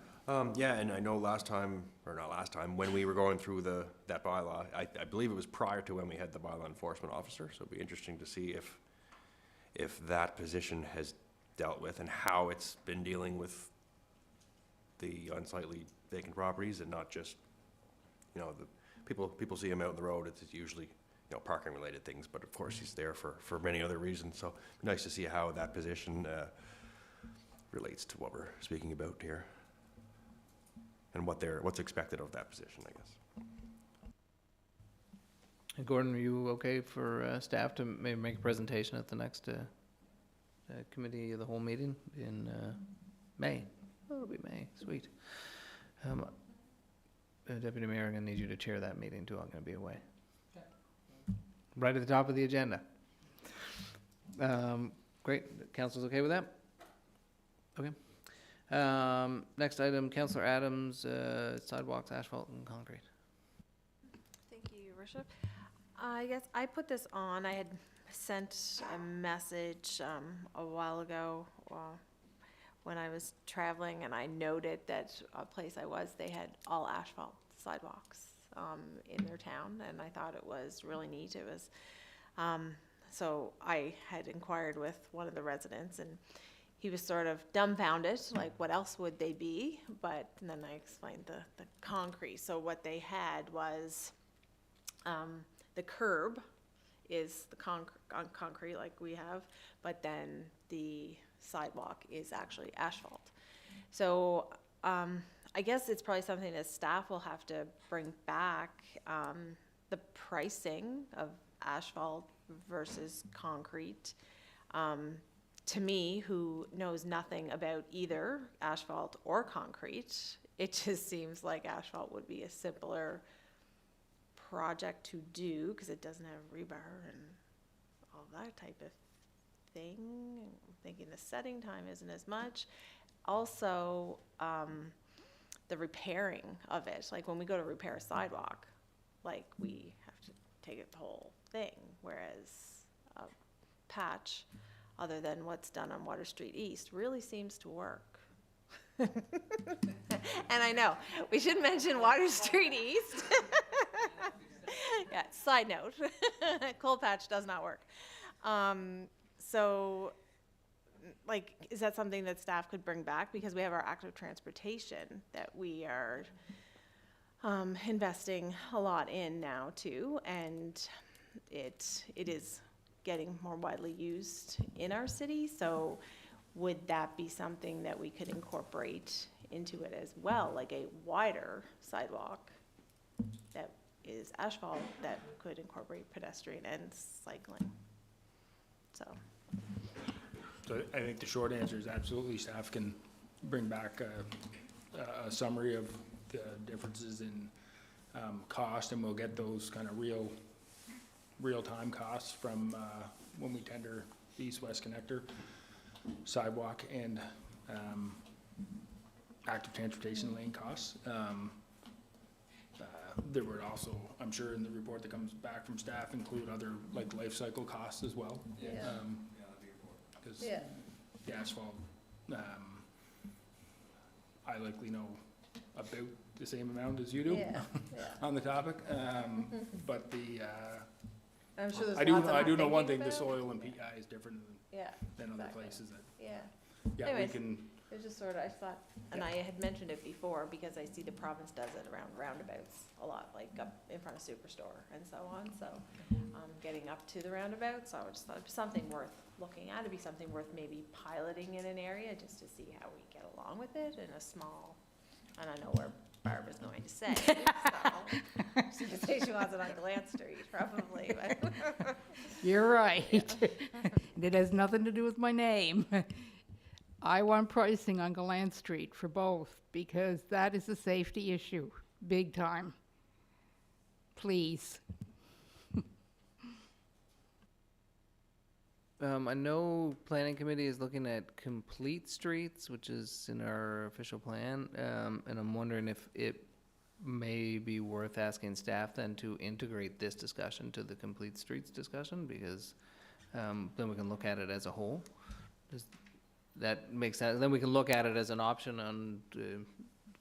Yeah, and I know last time, or not last time, when we were going through that bylaw, I believe it was prior to when we had the bylaw enforcement officer, so it'd be interesting to see if that position has dealt with, and how it's been dealing with the unsightly vacant properties, and not just, the people see him out on the road, it's usually, parking related things, but of course he's there for many other reasons, so it'd be nice to see how that position relates to what we're speaking about here, and what's expected of that position, I guess. And Gordon, are you okay for staff to maybe make a presentation at the next committee of the whole meeting in May? Oh, it'll be May, sweet. Deputy Mayor, I'm gonna need you to chair that meeting too, I'm gonna be away. Right at the top of the agenda. Great, council's okay with that? Okay. Next item, Councillor Adams, sidewalks, asphalt and concrete. Thank you, Your Worship. I guess I put this on, I had sent a message a while ago when I was traveling, and I noted that a place I was, they had all asphalt sidewalks in their town, and I thought it was really neat. It was, so I had inquired with one of the residents, and he was sort of dumbfounded, like what else would they be? But then I explained the concrete. So what they had was the curb is the concrete like we have, but then the sidewalk is actually asphalt. So I guess it's probably something that staff will have to bring back, the pricing of asphalt versus concrete. To me, who knows nothing about either asphalt or concrete, it just seems like asphalt would be a simpler project to do because it doesn't have rebar and all that type of thing. I'm thinking the setting time isn't as much. Also, the repairing of it, like when we go to repair a sidewalk, like we have to take it the whole thing, whereas a patch, other than what's done on Water Street East, really seems to work. And I know, we should mention Water Street East. Yeah, side note, cold patch does not work. So, like, is that something that staff could bring back? Because we have our active transportation that we are investing a lot in now too, and it is getting more widely used in our city. So would that be something that we could incorporate into it as well, like a wider sidewalk that is asphalt that could incorporate pedestrian and cycling? So I think the short answer is absolutely, staff can bring back a summary of the differences in cost, and we'll get those kind of real-time costs from when we tender the east-west connector, sidewalk, and active transportation lane costs. There would also, I'm sure in the report that comes back from staff, include other like life cycle costs as well. Because the asphalt, I likely know about the same amount as you do on the topic, but the I'm sure there's I do know one thinking thing: the about. soil and PI is different than other exactly. places. That Yeah. we Anyways, can. It was just sort of, I thought, and I had mentioned it before because I see the province does it around roundabouts a lot, like up in front of Superstore and so on. So getting up to the roundabouts, I just thought it'd be something worth looking at. It'd be something worth maybe piloting in an area just to see how we get along with it in a small, I don't know where Barbara's going to say. So she just say she wants it on Gallant Street, probably. But You're right. It has nothing to do with my name. I want pricing on Gallant Street for both, because that is a safety issue, big time. Please. I know planning committee is looking at complete streets, which is in our official plan, and I'm wondering if it may be worth asking staff then to integrate this discussion to the complete streets discussion, because then we can look at it as a whole. Does that make sense? Then we can look at it as an option on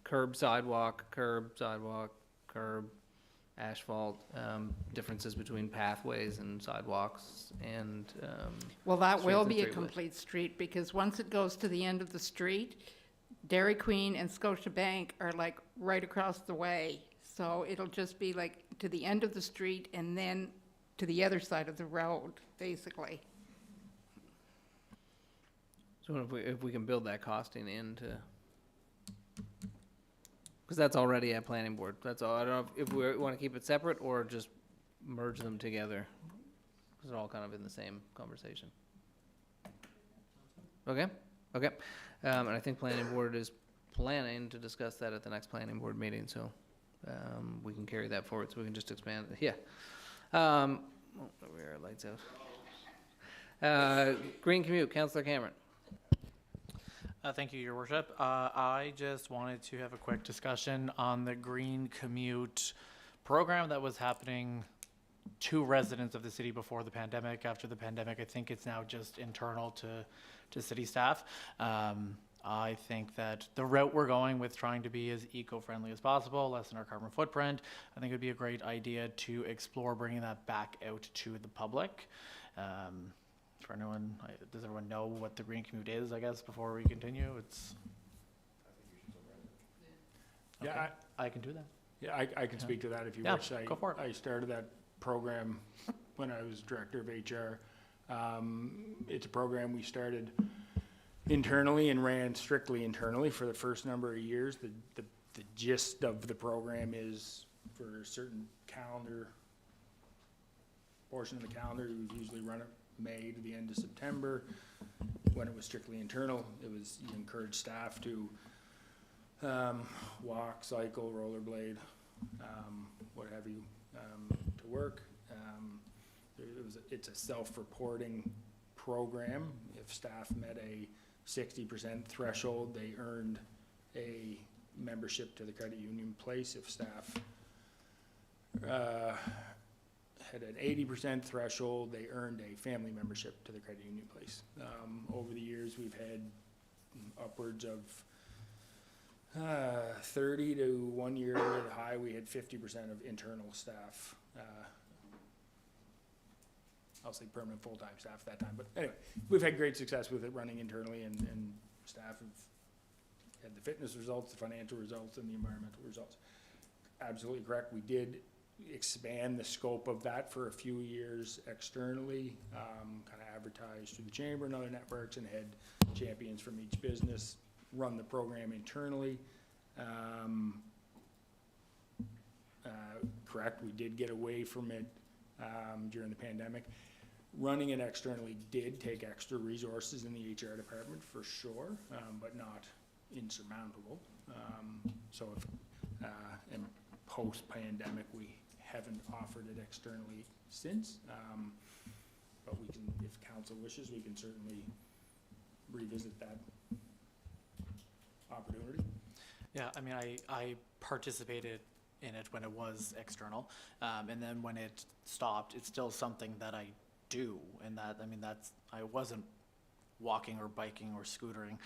curb, sidewalk, curb, asphalt, differences between pathways and sidewalks, and Well, that streets will and be a streetlights. complete street, because once it goes to the end of the street, Dairy Queen and Scotiabank are like right across the way. So it'll just be like to the end of the street and then to the other side of the road, basically. So if we can build that costing into, because that's already at planning board. That's all. I don't know if we want to keep it separate or just merge them together, because they're all kind of in the same conversation. Okay. And I think planning board is planning to discuss that at the next planning board meeting, so we can carry that forward, so we can just expand, yeah. Where are lights out? Green Commute, Councillor Cameron. Thank you, Your Worship. I just wanted to have a quick discussion on the Green Commute program that was happening to residents of the city before the pandemic. After the pandemic, I think it's now just internal to city staff. I think that the route we're going with trying to be as eco-friendly as possible, lessen our carbon footprint, I think it would be a great idea to explore bringing that back out to the public. For anyone, does everyone know what the Green Commute is, I guess, before we continue? It's. Yeah, Okay, I can do that. Yeah, I can speak to that if you Yeah, wish. go for it. I started that program when I was director of HR. It's a program we started internally and ran strictly internally for the first number of years. The gist of the program is for a certain calendar, portion of the calendar, we usually run it May to the end of September. When it was strictly internal, you encourage staff to walk, cycle, rollerblade, what have you, to work. It's a self-reporting program. If staff met a 60% threshold, they earned a membership to the credit union place. If staff had an 80% threshold, they earned a family membership to the credit union place. Over the years, we've had upwards of 30 to 1 year at a high, we had 50% of internal staff. I'll say permanent full-time staff at that time, but anyway, we've had great success with it running internally, and staff have had the fitness results, the financial results, and the environmental results. Absolutely correct. We did expand the scope of that for a few years externally, kind of advertised through the chamber and other networks, and had champions from each business run the program internally. Correct, we did get away from it during the pandemic. Running it externally did take extra resources in the HR department for sure, but not insurmountable. So if, and post-pandemic, we haven't offered it externally since, but we can, if council wishes, we can certainly revisit that opportunity. Yeah, I mean, I participated in it when it was external, and then when it stopped, it's still something that I do, and that, I mean, I wasn't walking or biking or scootering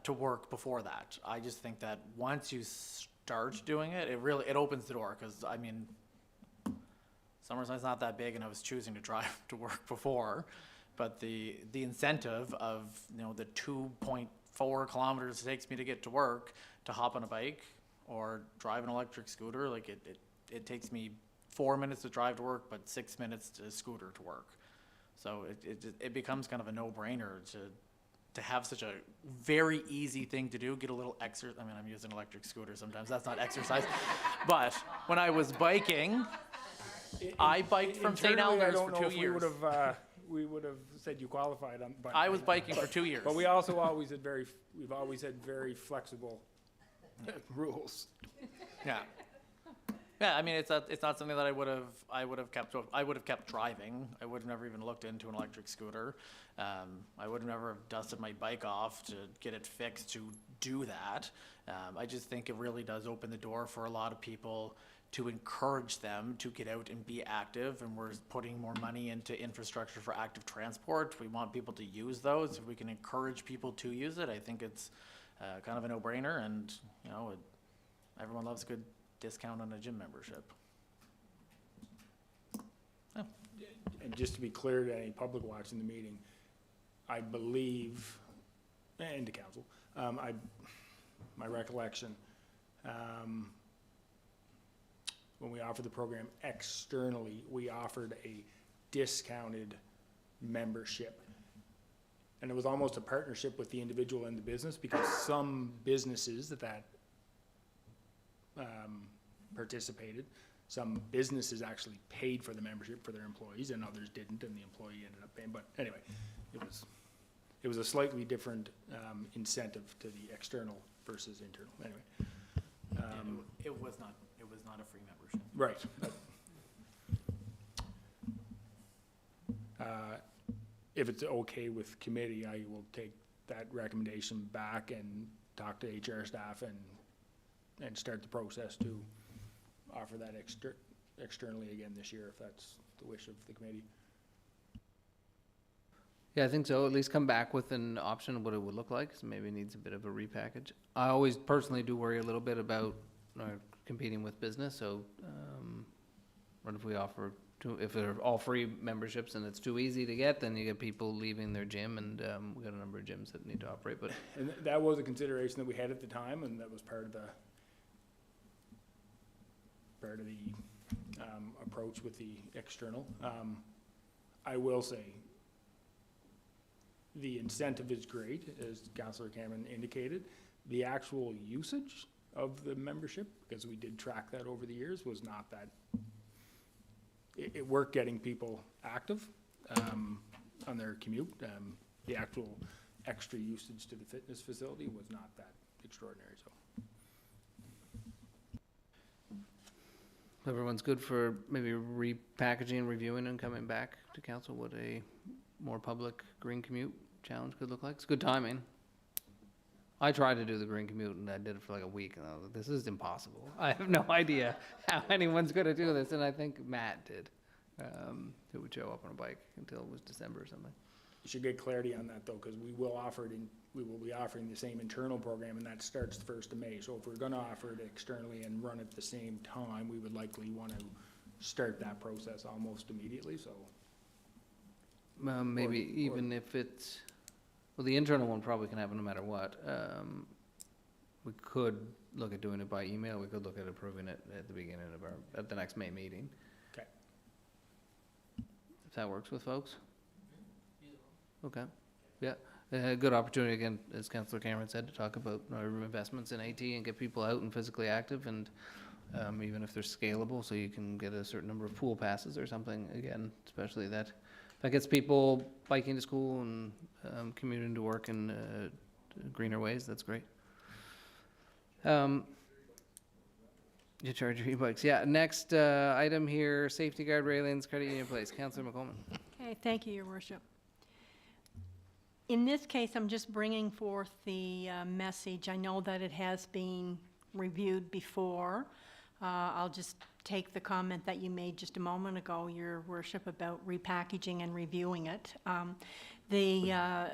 to work before that. I just think that once you start doing it, it opens the door, because, I mean, Summerside's not that big, and I was choosing to drive to work before, but the incentive of, you know, the 2.4 kilometers it takes me to get to work, to hop on a bike or drive an electric scooter, like it takes me 4 minutes to drive to work, but 6 minutes to scooter to work. So it becomes kind of a no-brainer to have such a very easy thing to do, get a little exercise. I mean, I'm using an electric scooter sometimes, that's not exercise. But when I was biking, I biked from St. Albans for 2 years. We would have said you qualified on biking. I was biking for 2 years. But we also always had we've always had very flexible rules. Yeah. Yeah, I mean, it's not something that I would have kept driving. I would have never even looked into an electric scooter. I would have never dusted my bike off to get it fixed to do that. I just think it really does open the door for a lot of people to encourage them to get out and be active, and we're putting more money into infrastructure for active transport. We want people to use those. If we can encourage people to use it, I think it's kind of a no-brainer, and, you know, everyone loves a good discount on a gym membership. Oh. And just to be clear to any public watching the meeting, I believe, and to council, my recollection, when we offered the program externally, we offered a discounted membership. And it was almost a partnership with the individual and the business, because some businesses that participated, some businesses actually paid for the membership for their employees, and others didn't, and the employee ended up paying. But anyway, it was a slightly different incentive to the external versus internal, anyway. It was not a free membership. Right. If it's okay with committee, I will take that recommendation back and talk to HR staff and start the process to offer that externally again this year, if that's the wish of the committee. Yeah, I think so. At least come back with an option of what it would look like, so maybe it needs a bit of a repackage. I always personally do worry a little bit about competing with business, so what if we offer, if they're all free memberships and it's too easy to get, then you get people leaving their gym, and we got a number of gyms that need to operate, but. And that was a consideration that we had at the time, and that was part of the approach with the external. I will say, the incentive is great, as Councillor Cameron indicated. The actual usage of the membership, because we did track that over the years, was not that. It worked getting people active on their commute. The actual extra usage to the fitness facility was not that extraordinary, so. Everyone's good for maybe repackaging, reviewing, and coming back to council what a more public green commute challenge could look like. It's good timing. I tried to do the green commute and I did it for like a week, and I was like, this is impossible. I have no idea how anyone's gonna do this, and I think Matt did, who would show up on a bike until it was December or something. You should get clarity on that though, because we will be offering the same internal program, and that starts the 1st of May. So if we're gonna offer it externally and run at the same time, we would likely want to start that process almost immediately, so. Maybe even if it's, well, the internal one probably can happen no matter what. We could look at doing it by email. We could look at approving it at the beginning of at the next May meeting. Okay. If that works with folks? Okay, yeah. Good opportunity, again, as Councillor Cameron said, to talk about our investments in AT and get people out and physically active, and even if they're scalable, so you can get a certain number of pool passes or something, again, especially that gets people biking to school and commuting to work in greener ways. That's great. You charge your e-bikes. Yeah, next item here, safety guard railings, credit union place. Councillor McColeman. Okay, thank you, Your Worship. In this case, I'm just bringing forth the message. I know that it has been reviewed before. I'll just take the comment that you made just a moment ago, Your Worship, about repackaging and reviewing it. The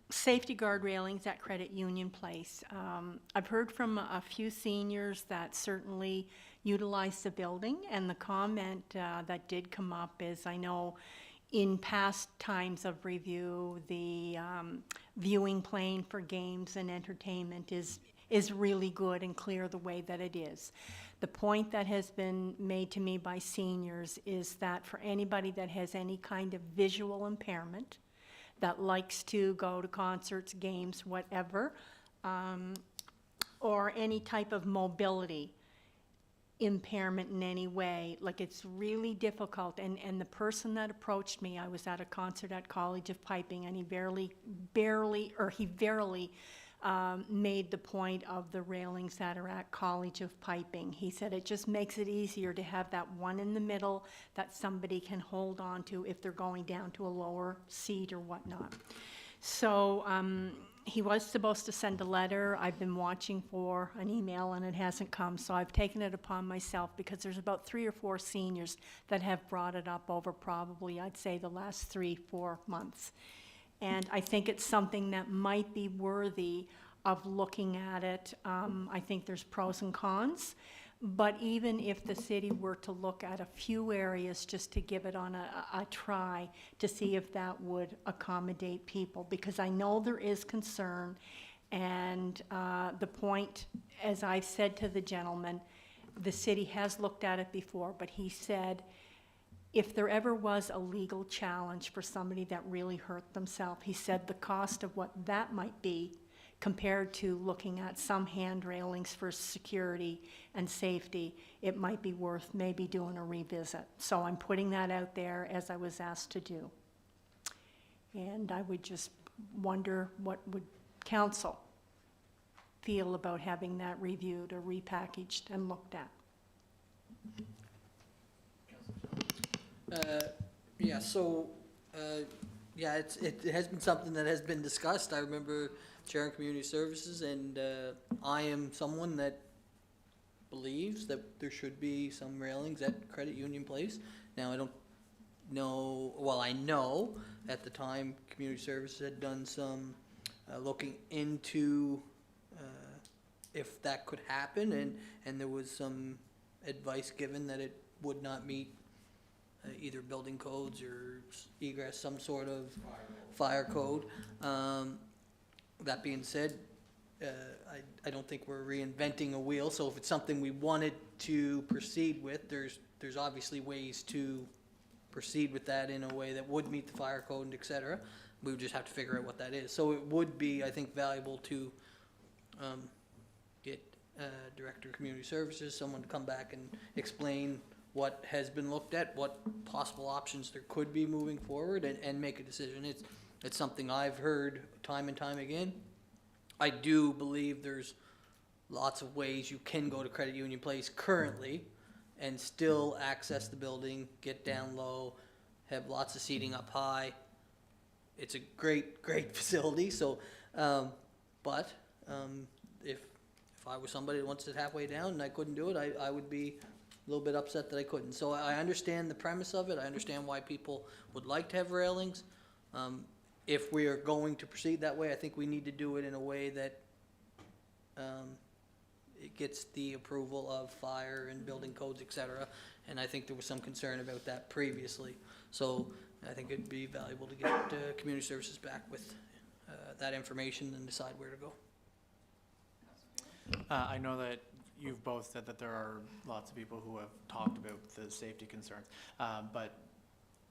safety guard railings at Credit Union Place. I've heard from a few seniors that certainly utilize the building, and the comment that did come up is, I know in past times of review, the viewing plane for games and entertainment is really good and clear the way that it is. The point that has been made to me by seniors is that for anybody that has any kind of visual impairment, that likes to go to concerts, games, whatever, or any type of mobility impairment in any way, like it's really difficult. And the person that approached me, I was at a concert at College of Piping, and he verily made the point of the railings that are at College of Piping. He said it just makes it easier to have that one in the middle that somebody can hold on to if they're going down to a lower seat or whatnot. So he was supposed to send a letter. I've been watching for an email and it hasn't come, so I've taken it upon myself, because there's about 3 or 4 seniors that have brought it up over probably, I'd say, the last 3-4 months. And I think it's something that might be worthy of looking at it. I think there's pros and cons, but even if the city were to look at a few areas just to give it on a try to see if that would accommodate people, because I know there is concern. And the point, as I've said to the gentleman, the city has looked at it before, but he said, if there ever was a legal challenge for somebody that really hurt themselves, he said the cost of what that might be compared to looking at some hand railings for security and safety, it might be worth maybe doing a revisit. So I'm putting that out there as I was asked to do. And I would just wonder what would council feel about having that reviewed or repackaged and looked at. Yeah, so, yeah, it has been something that has been discussed. I remember chairing community services, and I am someone that believes that there should be some railings at Credit Union Place. Now, I don't know, well, I know at the time community services had done some looking into if that could happen, and there was some advice given that it would not meet either building codes or egress, some sort of fire code. That being said, I don't think we're reinventing a wheel, so if it's something we wanted to proceed with, there's obviously ways to proceed with that in a way that would meet the fire code and et cetera. We would just have to figure out what that is. So it would be, I think, valuable to get Director of Community Services, someone to come back and explain what has been looked at, what possible options there could be moving forward, and make a decision. It's something I've heard time and time again. I do believe there's lots of ways you can go to Credit Union Place currently and still access the building, get down low, have lots of seating up high. It's a great, great facility, so, but if I were somebody that wants it halfway down and I couldn't do it, I would be a little bit upset that I couldn't. So I understand the premise of it. I understand why people would like to have railings. If we are going to proceed that way, I think we need to do it in a way that it gets the approval of fire and building codes, et cetera. And I think there was some concern about that previously. So I think it'd be valuable to get community services back with that information and decide where to go. I know that you've both said that there are lots of people who have talked about the safety concerns, but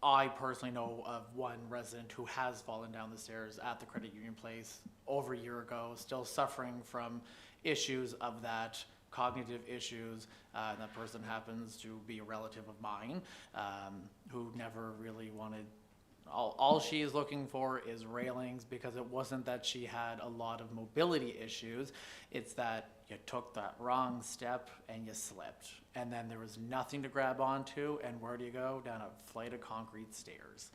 I personally know of one resident who has fallen down the stairs at the Credit Union Place over a year ago, still suffering from issues of that, cognitive issues. That person happens to be a relative of mine, who never really wanted, all she is looking for is railings, because it wasn't that she had a lot of mobility issues, it's that you took that wrong step and you slipped, and then there was nothing to grab onto, and where do you go? Down a flight of concrete stairs.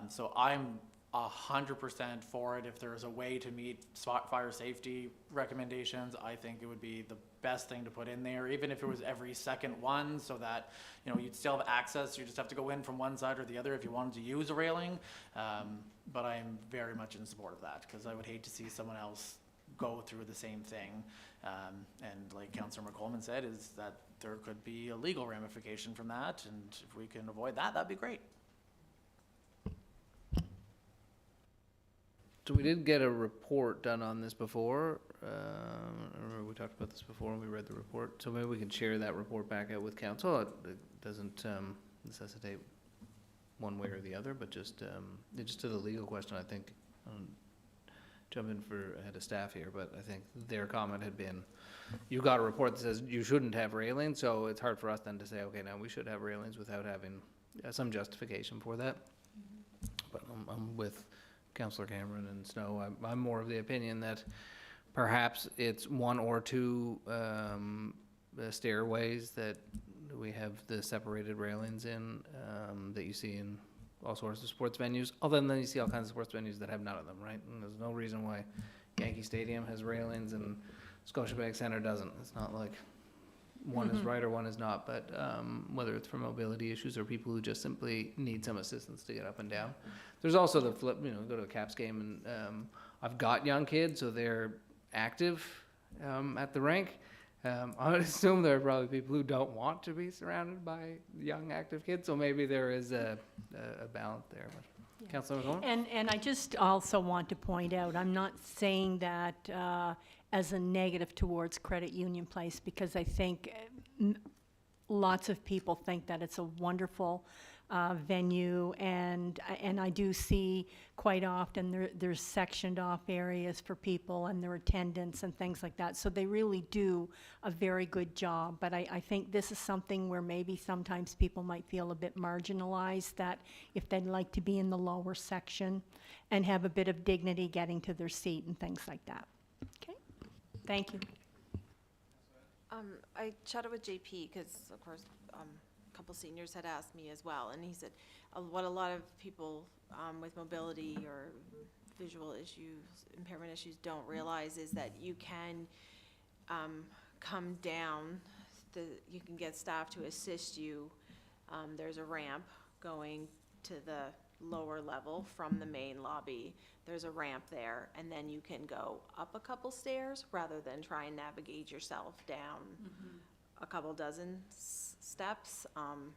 So I'm 100% for it. If there is a way to meet fire safety recommendations, I think it would be the best thing to put in there, even if it was every second one, so that, you know, you'd still have access. You just have to go in from one side or the other if you wanted to use a railing. But I am very much in support of that, because I would hate to see someone else go through the same thing. And like Councillor McColeman said, is that there could be a legal ramification from that, and if we can avoid that, that'd be great. So we did get a report done on this before. I remember we talked about this before and we read the report. So maybe we can share that report back out with council. It doesn't necessitate one way or the other, but just to the legal question, I think, jump in for head of staff here, but I think their comment had been, you got a report that says you shouldn't have railings, so it's hard for us then to say, okay, now we should have railings without having some justification for that. But I'm with Councillor Cameron and Snow. I'm more of the opinion that perhaps it's one or two stairways that we have the separated railings in, that you see in all sorts of sports venues. Other than you see all kinds of sports venues that have none of them, right? And there's no reason why Yankee Stadium has railings and Scotiabank Centre doesn't. It's not like one is right or one is not, but whether it's for mobility issues or people who just simply need some assistance to get up and down. There's also the flip, you know, go to a Caps game, and I've got young kids, so they're active at the rink. I would assume there are probably people who don't want to be surrounded by young active kids, so maybe there is a balance there. But Yeah. Councillor McColeman? And I just also want to point out, I'm not saying that as a negative towards Credit Union Place, because I think lots of people think that it's a wonderful venue, and I do see quite often there's sectioned off areas for people and their attendants and things like that. So they really do a very good job. But I think this is something where maybe sometimes people might feel a bit marginalized, that if they'd like to be in the lower section and have a bit of dignity getting to their seat and things like that. Okay? Thank you. I chatted with JP because, of course, a couple seniors had asked me as well, and he said what a lot of people with mobility or visual issues, impairment issues don't realize is that you can come down, you can get staff to assist you. There's a ramp going to the lower level from the main lobby. There's a ramp there, and then you can go up a couple stairs rather than try and navigate yourself down a couple dozen steps.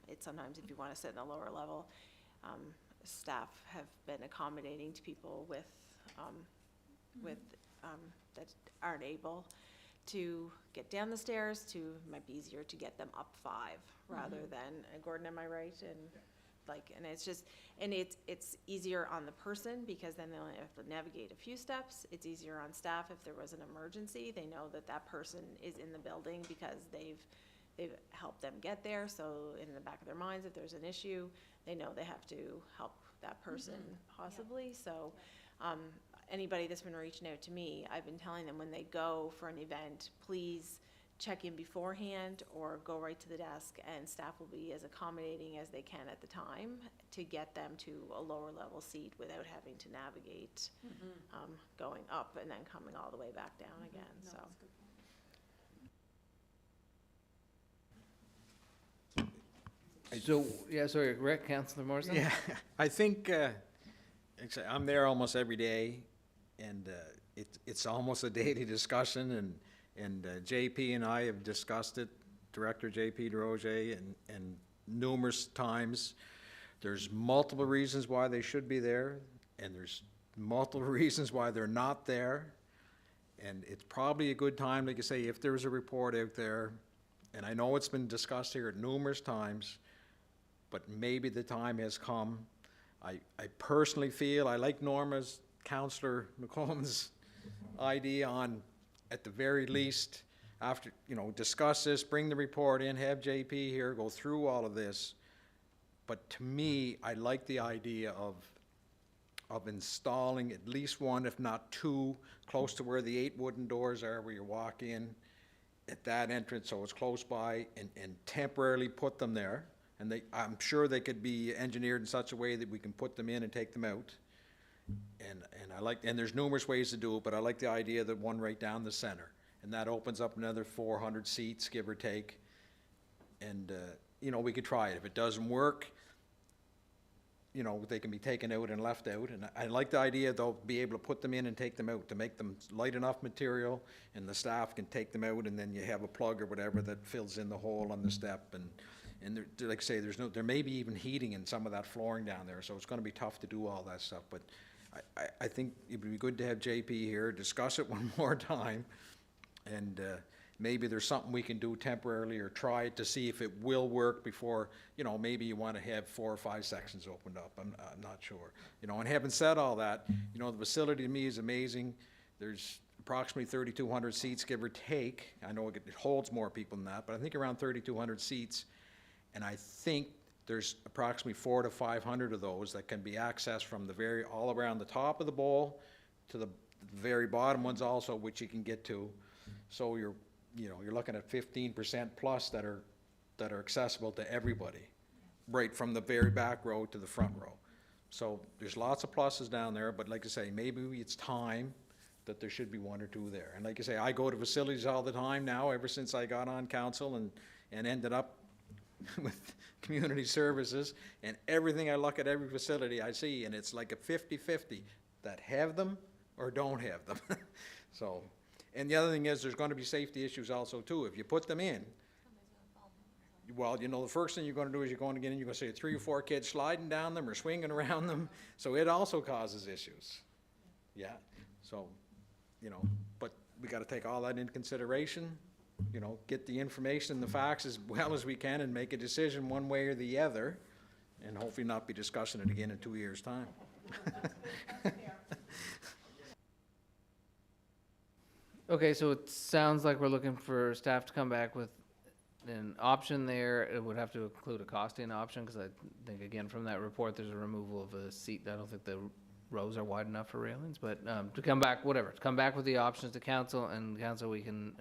It's sometimes if you want to sit in the lower level, staff have been accommodating to people with that aren't able to get down the stairs. It might be easier to get them up 5 rather than, Gordon, am I right? And and it's just, and it's easier on the person because then they only have to navigate a few steps. It's easier on staff if there was an emergency. They know that that person is in the building because they've helped them get there. So in the back of their minds, if there's an issue, they know they have to help that person possibly. So anybody that's been reaching out to me, I've been telling them when they go for an event, please check in beforehand or go right to the desk, and staff will be as accommodating as they can at the time to get them to a lower level seat without having to navigate going up and then coming all the way back down again. So, yeah, sorry, Rick, Councillor Morrison? Yeah, I think, actually, I'm there almost every day, and it's almost a daily discussion, and JP and I have discussed it, Director JP DeRoger, and numerous times. There's multiple reasons why they should be there, and there's multiple reasons why they're not there. And it's probably a good time, like you say, if there's a report out there, and I know it's been discussed here numerous times, but maybe the time has come. I personally feel, I like Norma's, Councillor McColeman's idea on, at the very least, after, discuss this, bring the report in, have JP here, go through all of this. But to me, I like the idea of installing at least one, if not 2, close to where the 8 wooden doors are, where you walk in at that entrance, so it's close by, and temporarily put them there. And I'm sure they could be engineered in such a way that we can put them in and take them out. And there's numerous ways to do it, but I like the idea that one right down the center, and that opens up another 400 seats, give or take. And we could try it. If it doesn't work, they can be taken out and left out. And I like the idea, though, be able to put them in and take them out, to make them light enough material, and the staff can take them out, and then you have a plug or whatever that fills in the hole on the step. And there, like I say, there may be even heating in some of that flooring down there, so it's going to be tough to do all that stuff. But I think it would be good to have JP here, discuss it one more time, and maybe there's something we can do temporarily or try it to see if it will work before, maybe you want to have 4 or 5 sections opened up. I'm not sure. And having said all that, the facility to me is amazing. There's approximately 3,200 seats, give or take. I know it holds more people than that, but I think around 3,200 seats. And I think there's approximately 400 to 500 of those that can be accessed from all around the top of the bowl to the very bottom ones also, which you can get to. So you're looking at 15% plus that are accessible to everybody, right from the very back row to the front row. So there's lots of pluses down there, but like I say, maybe it's time that there should be 1 or 2 there. And like I say, I go to facilities all the time now, ever since I got on council and ended up with community services, and everything I look at, every facility I see, and it's like a 50-50 that have them or don't have them. So, and the other thing is there's going to be safety issues also too. If you put them in, well, the first thing you're going to do is you're going to get in, you're going to see 3 or 4 kids sliding down them or swinging around them, so it also causes issues. Yeah, so, but we got to take all that into consideration. Get the information and the facts as well as we can and make a decision one way or the other, and hopefully not be discussing it again in 2 years' time. Okay, so it sounds like we're looking for staff to come back with an option there. It would have to include a costing option, because I think, again, from that report, there's a removal of a seat. I don't think the rows are wide enough for railings, but, to come back, whatever, to come back with the options to council, and council, we can,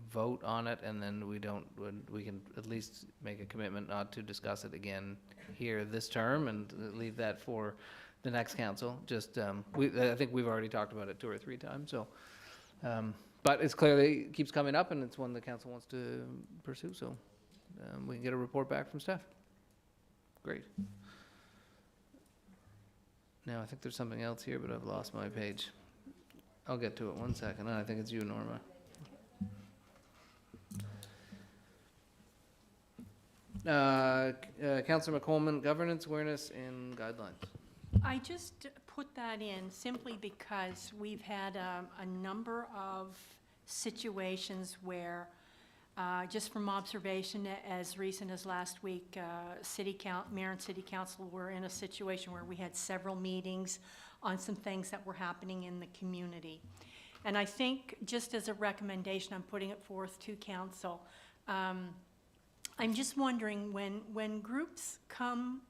vote on it, and then we can at least make a commitment not to discuss it again here this term, and leave that for the next council. Just, I think we've already talked about it 2 or 3 times, so, but it's clearly keeps coming up, and it's one the council wants to pursue, so, we can get a report back from staff. Great. Now, I think there's something else here, but I've lost my page. I'll get to it, 1 second. I think it's you, Norma. Councillor McColeman, governance, awareness, and guidelines. I just put that in simply because we've had a number of situations where, just from observation, as recent as last week, mayor and city council were in a situation where we had several meetings on some things that were happening in the community. And I think, just as a recommendation, I'm putting it forth to council, I'm just wondering, when groups come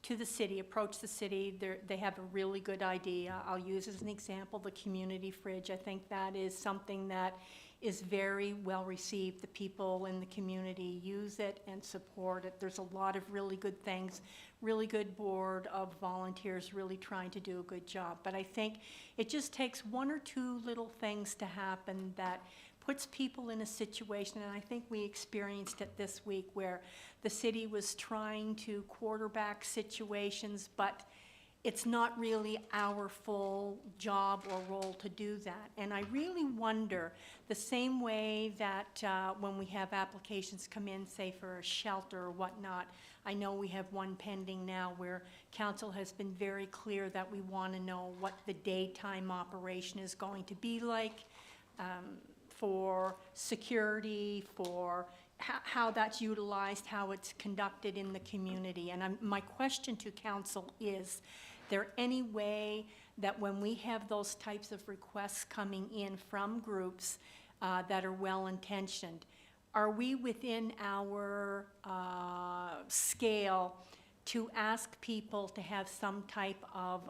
to the city, approach the city, they have a really good idea. I'll use as an example the community fridge. I think that is something that is very well received. The people in the community use it and support it. There's a lot of really good things, really good board of volunteers really trying to do a good job. But I think it just takes 1 or 2 little things to happen that puts people in a situation, and I think we experienced it this week, where the city was trying to quarterback situations, but it's not really our full job or role to do that. And I really wonder, the same way that when we have applications come in, say for a shelter or whatnot, I know we have one pending now where council has been very clear that we want to know what the daytime operation is going to be like, for security, for how that's utilized, how it's conducted in the community. And my question to council is there any way that when we have those types of requests coming in from groups that are well-intentioned, are we within our scale to ask people to have some type of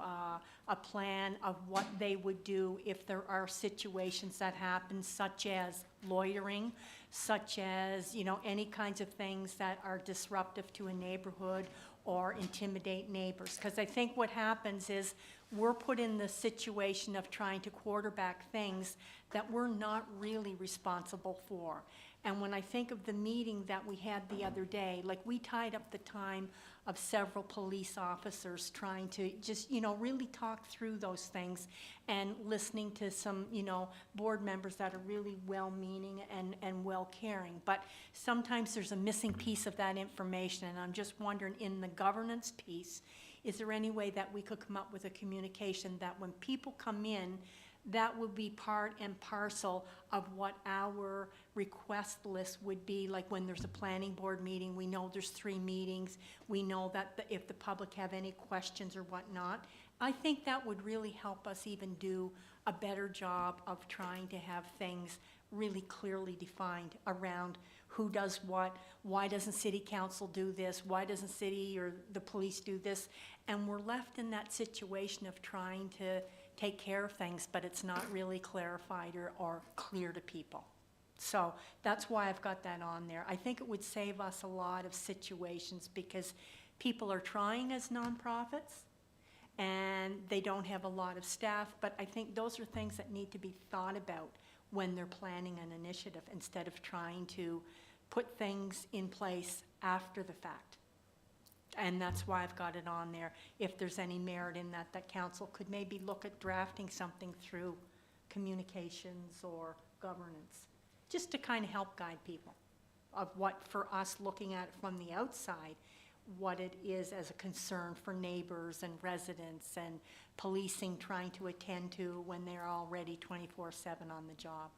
a plan of what they would do if there are situations that happen, such as loitering, such as, any kinds of things that are disruptive to a neighborhood or intimidate neighbors? Because I think what happens is we're put in the situation of trying to quarterback things that we're not really responsible for. And when I think of the meeting that we had the other day, like, we tied up the time of several police officers trying to just, really talk through those things, and listening to some, board members that are really well-meaning and well-caring. But sometimes there's a missing piece of that information, and I'm just wondering, in the governance piece, is there any way that we could come up with a communication that when people come in, that would be part and parcel of what our request list would be? Like, when there's a planning board meeting, we know there's 3 meetings. We know that if the public have any questions or whatnot, I think that would really help us even do a better job of trying to have things really clearly defined around who does what, why doesn't city council do this, why doesn't city or the police do this? And we're left in that situation of trying to take care of things, but it's not really clarified or clear to people. So that's why I've got that on there. I think it would save us a lot of situations, because people are trying as nonprofits and they don't have a lot of staff, but I think those are things that need to be thought about when they're planning an initiative, instead of trying to put things in place after the fact. And that's why I've got it on there. If there's any merit in that, that council could maybe look at drafting something through communications or governance, just to kind of help guide people of what, for us looking at it from the outside, what it is as a concern for neighbors and residents and policing trying to attend to when they're already 24/7 on the job.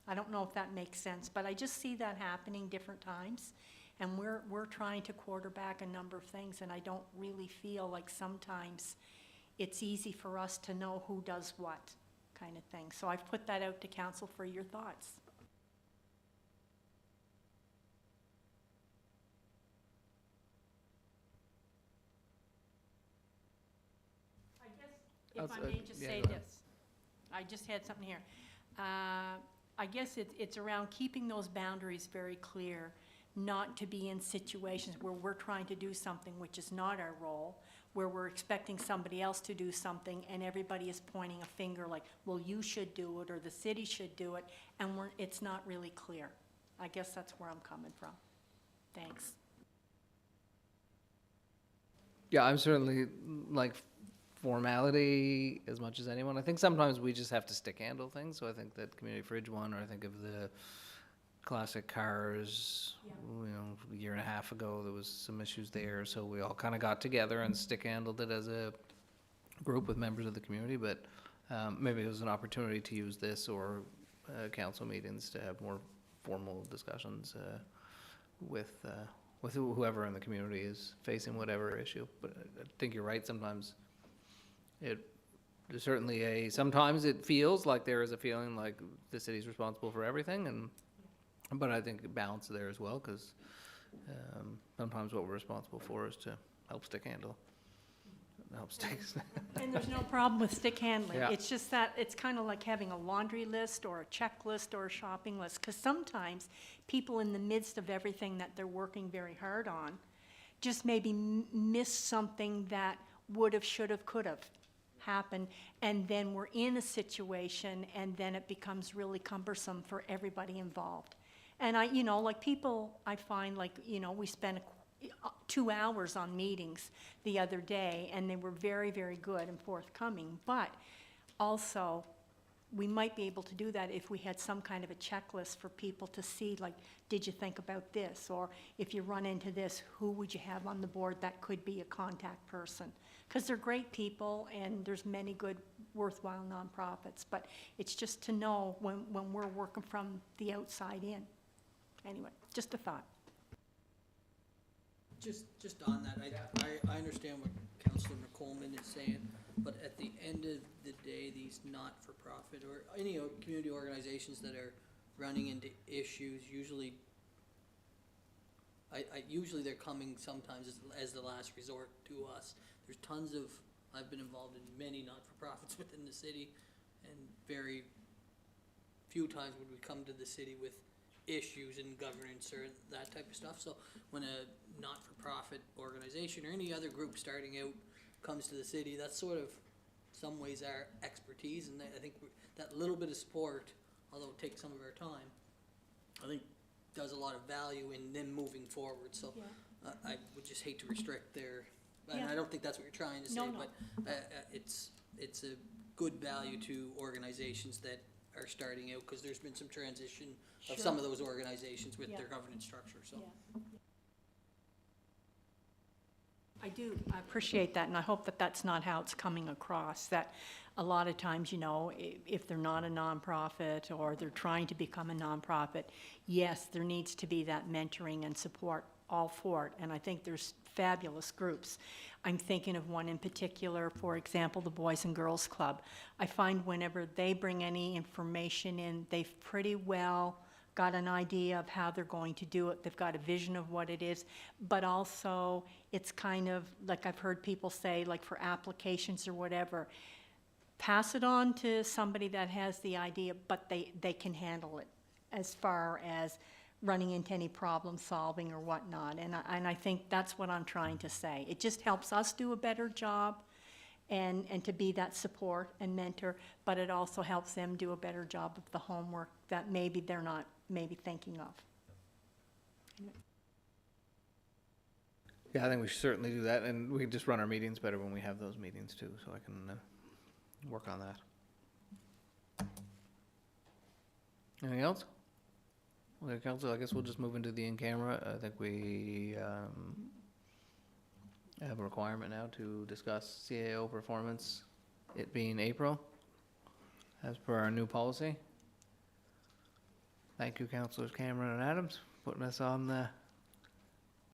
I don't know if that makes sense, but I just see that happening different times. And we're trying to quarterback a number of things, and I don't really feel like sometimes it's easy for us to know who does what, kind of thing. So I've put that out to council for your thoughts. If I may just say this, I just had something here. I guess it's around keeping those boundaries very clear, not to be in situations where we're trying to do something which is not our role, where we're expecting somebody else to do something and everybody is pointing a finger like, well, you should do it or the city should do it, and it's not really clear. I guess that's where I'm coming from. Thanks. Yeah, I'm certainly like formality as much as anyone. I think sometimes we just have to stick handle things. So I think that community fridge one, or I think of the classic cars, you know, a year and a half ago, there was some issues there. So we all kind of got together and stick handled it as a group with members of the community. But maybe it was an opportunity to use this or council meetings to have more formal discussions with whoever in the community is facing whatever issue. But I think you're right. Sometimes there's certainly sometimes it feels like there is a feeling like the city's responsible for everything, but I think balance there as well, because sometimes what we're responsible for is to help stick handle. Help sticks. And there's no problem with stick handling. Yeah. It's just that it's kind of like having a laundry list or a checklist or a shopping list, because sometimes people in the midst of everything that they're working very hard on just maybe miss something that would have, should have, could have happened, and then we're in a situation and then it becomes really cumbersome for everybody involved. And like people, I find we spent 2 hours on meetings the other day, and they were very, very good and forthcoming. But also, we might be able to do that if we had some kind of a checklist for people to see, like, did you think about this? Or if you run into this, who would you have on the board that could be a contact person? Because they're great people, and there's many good, worthwhile nonprofits. But it's just to know when we're working from the outside in. Anyway, just a thought. Just on that, I understand what Councillor McColeman is saying, but at the end of the day, these not-for-profit or any community organizations that are running into issues, usually they're coming sometimes as the last resort to us. There's tons of, I've been involved in many not-for-profits within the city, and very few times would we come to the city with issues in governance or that type of stuff. So when a not-for-profit organization or any other group starting out comes to the city, that's sort of some ways our expertise, and I think that little bit of support, although it takes some of our time, I think does a lot of value in them moving forward. So I would just hate to restrict their, and I don't think that's what you're trying to say, but it's a good value to organizations that are starting out, because there's been some transition of some of those organizations with their governance structure. So I do. I appreciate that, and I hope that that's not how it's coming across, that a lot of times, if they're not a nonprofit or they're trying to become a nonprofit, yes, there needs to be that mentoring and support all for it, and I think there's fabulous groups. I'm thinking of one in particular, for example, the Boys and Girls Club. I find whenever they bring any information in, they've pretty well got an idea of how they're going to do it. They've got a vision of what it is, but also it's kind of like I've heard people say, like for applications or whatever, pass it on to somebody that has the idea, but they can handle it as far as running into any problem solving or whatnot. And I think that's what I'm trying to say. It just helps us do a better job and to be that support and mentor, but it also helps them do a better job of the homework that maybe they're not thinking of. Yeah, I think we should certainly do that, and we can just run our meetings better when we have those meetings too, so I can work on that. Anything else? Okay, Council, I guess we'll just move into the in-camera. I think we have a requirement now to discuss CAO performance, it being April, as per our new policy. Thank you, Councilors Cameron and Adams, putting us on the